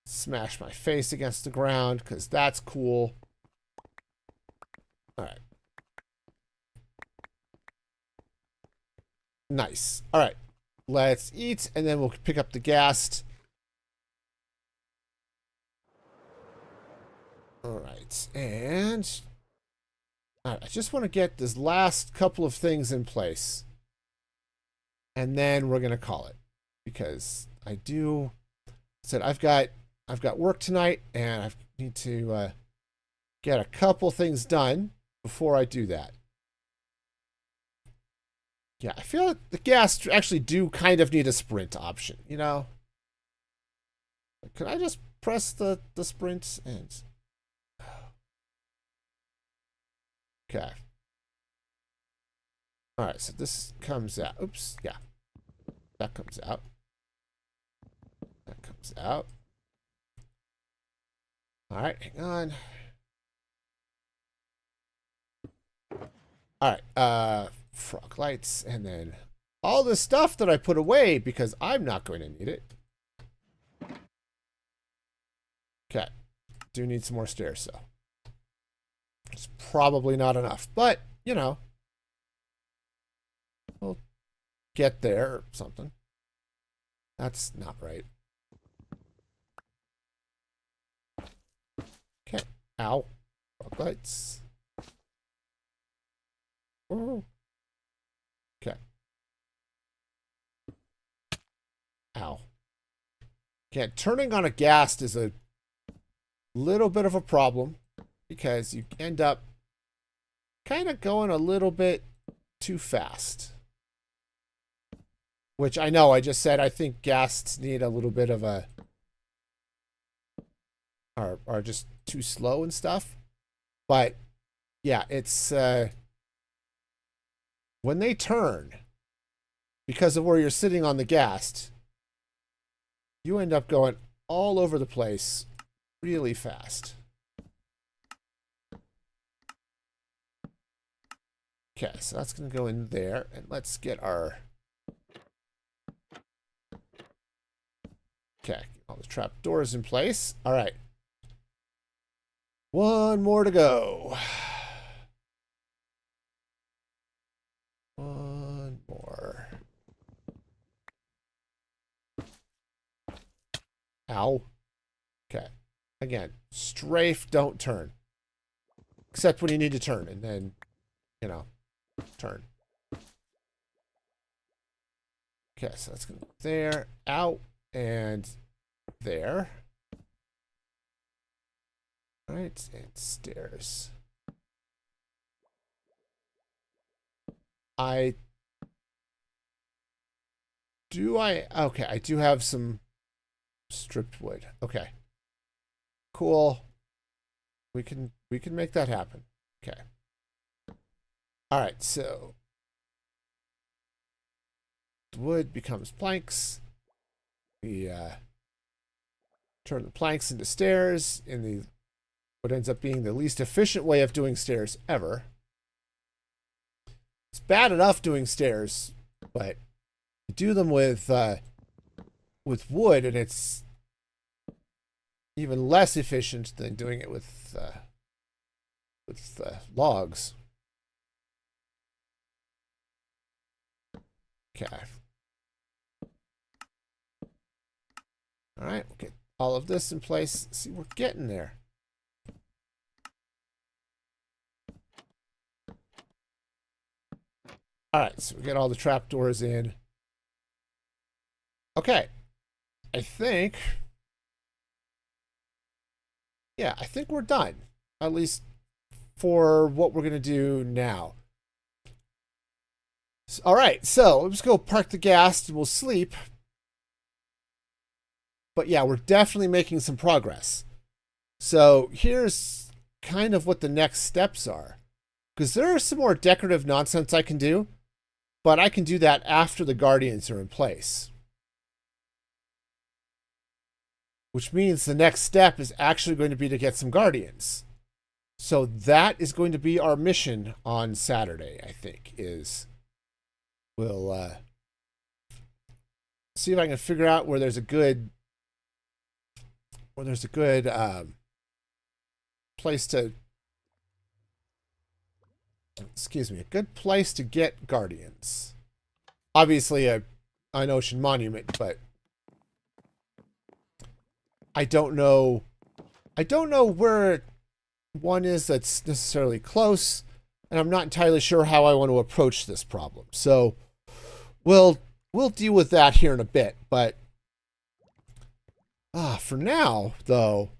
Smash my face against the ground, because that's cool. Alright. Nice. Alright. Let's eat, and then we'll pick up the ghast. Alright. And alright, I just want to get this last couple of things in place. And then we're gonna call it. Because I said I've got work tonight, and I need to get a couple things done before I do that. Yeah, I feel like the ghast actually do kind of need a sprint option, you know? Can I just press the sprint and... Okay. Alright, so this comes out. Oops, yeah. That comes out. That comes out. Alright, hang on. Alright, frog lights, and then all the stuff that I put away because I'm not going to need it. Okay. Do need some more stairs, though. It's probably not enough, but, you know. We'll get there or something. That's not right. Okay. Ow. Frog lights. Ooh. Okay. Ow. Okay, turning on a ghast is a little bit of a problem because you end up kind of going a little bit too fast. Which I know I just said I think ghasts need a little bit of a... are just too slow and stuff. But, yeah, it's... when they turn, because of where you're sitting on the ghast, you end up going all over the place really fast. Okay, so that's going to go in there, and let's get our... Okay, all the trap doors in place. All right. One more to go. One more. Ow. Okay. Again, strafe, don't turn. Except when you need to turn, and then, you know, turn. Okay, so that's going to go there, out, and there. All right, and stairs. Okay, I do have some stripped wood. Okay. Cool. We can make that happen. Okay. All right, so wood becomes planks. We turn the planks into stairs in the what ends up being the least efficient way of doing stairs ever. It's bad enough doing stairs, but you do them with wood, and it's even less efficient than doing it with logs. Okay. All right, we'll get all of this in place. See, we're getting there. All right, so we get all the trapdoors in. Okay, I think, yeah, I think we're done. At least for what we're gonna do now. All right, so let's go park the ghast and we'll sleep. But yeah, we're definitely making some progress. So here's kind of what the next steps are. Because there is some more decorative nonsense I can do, but I can do that after the guardians are in place. Which means the next step is actually going to be to get some guardians. So that is going to be our mission on Saturday, I think, is we'll see if I can figure out where there's a good place to, excuse me, a good place to get guardians. Obviously an ocean monument, but I don't know where one is that's necessarily close, and I'm not entirely sure how I want to approach this problem. So we'll deal with that here in a bit, but for now, though,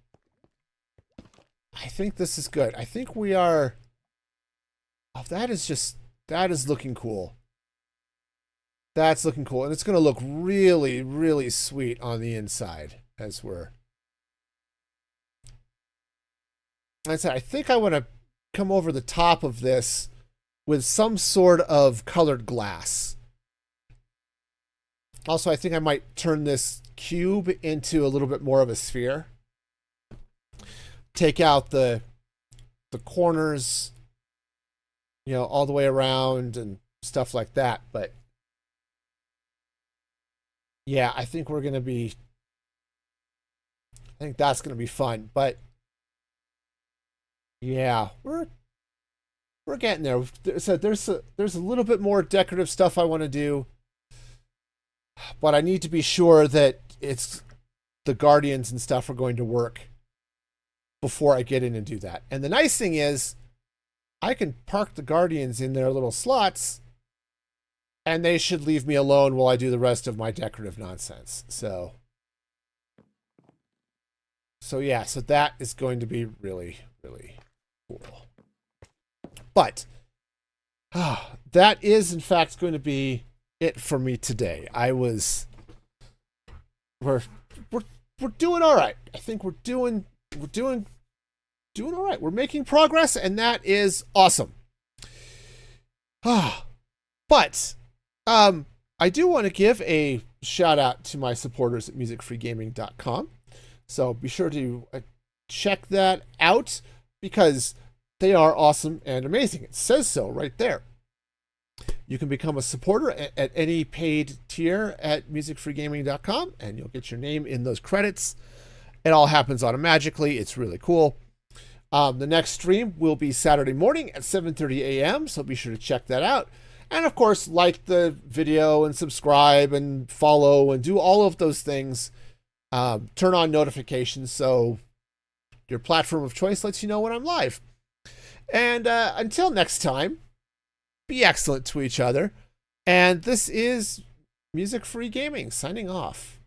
I think this is good. I think we are... Oh, that is looking cool. That's looking cool. And it's going to look really, really sweet on the inside as we're... Like I said, I think I want to come over the top of this with some sort of colored glass. Also, I think I might turn this cube into a little bit more of a sphere. Take out the corners, you know, all the way around and stuff like that. But yeah, I think we're going to be, I think that's going to be fun. But yeah, we're getting there. So there's a little bit more decorative stuff I want to do, but I need to be sure that it's the guardians and stuff are going to work before I get in and do that. And the nice thing is I can park the guardians in their little slots and they should leave me alone while I do the rest of my decorative nonsense. So yeah, so that is going to be really, really cool. But that is in fact going to be it for me today. We're doing all right. I think we're doing all right. We're making progress, and that is awesome. But I do want to give a shout out to my supporters at musicfreegaming.com. So be sure to check that out because they are awesome and amazing. It says so right there. You can become a supporter at any paid tier at musicfreegaming.com, and you'll get your name in those credits. It all happens automatically. It's really cool. The next stream will be Saturday morning at 7:30 a.m., so be sure to check that out. And, of course, like the video and subscribe and follow and do all of those things. Turn on notifications so your platform of choice lets you know when I'm live. And until next time, be excellent to each other. And this is Music Free Gaming signing off.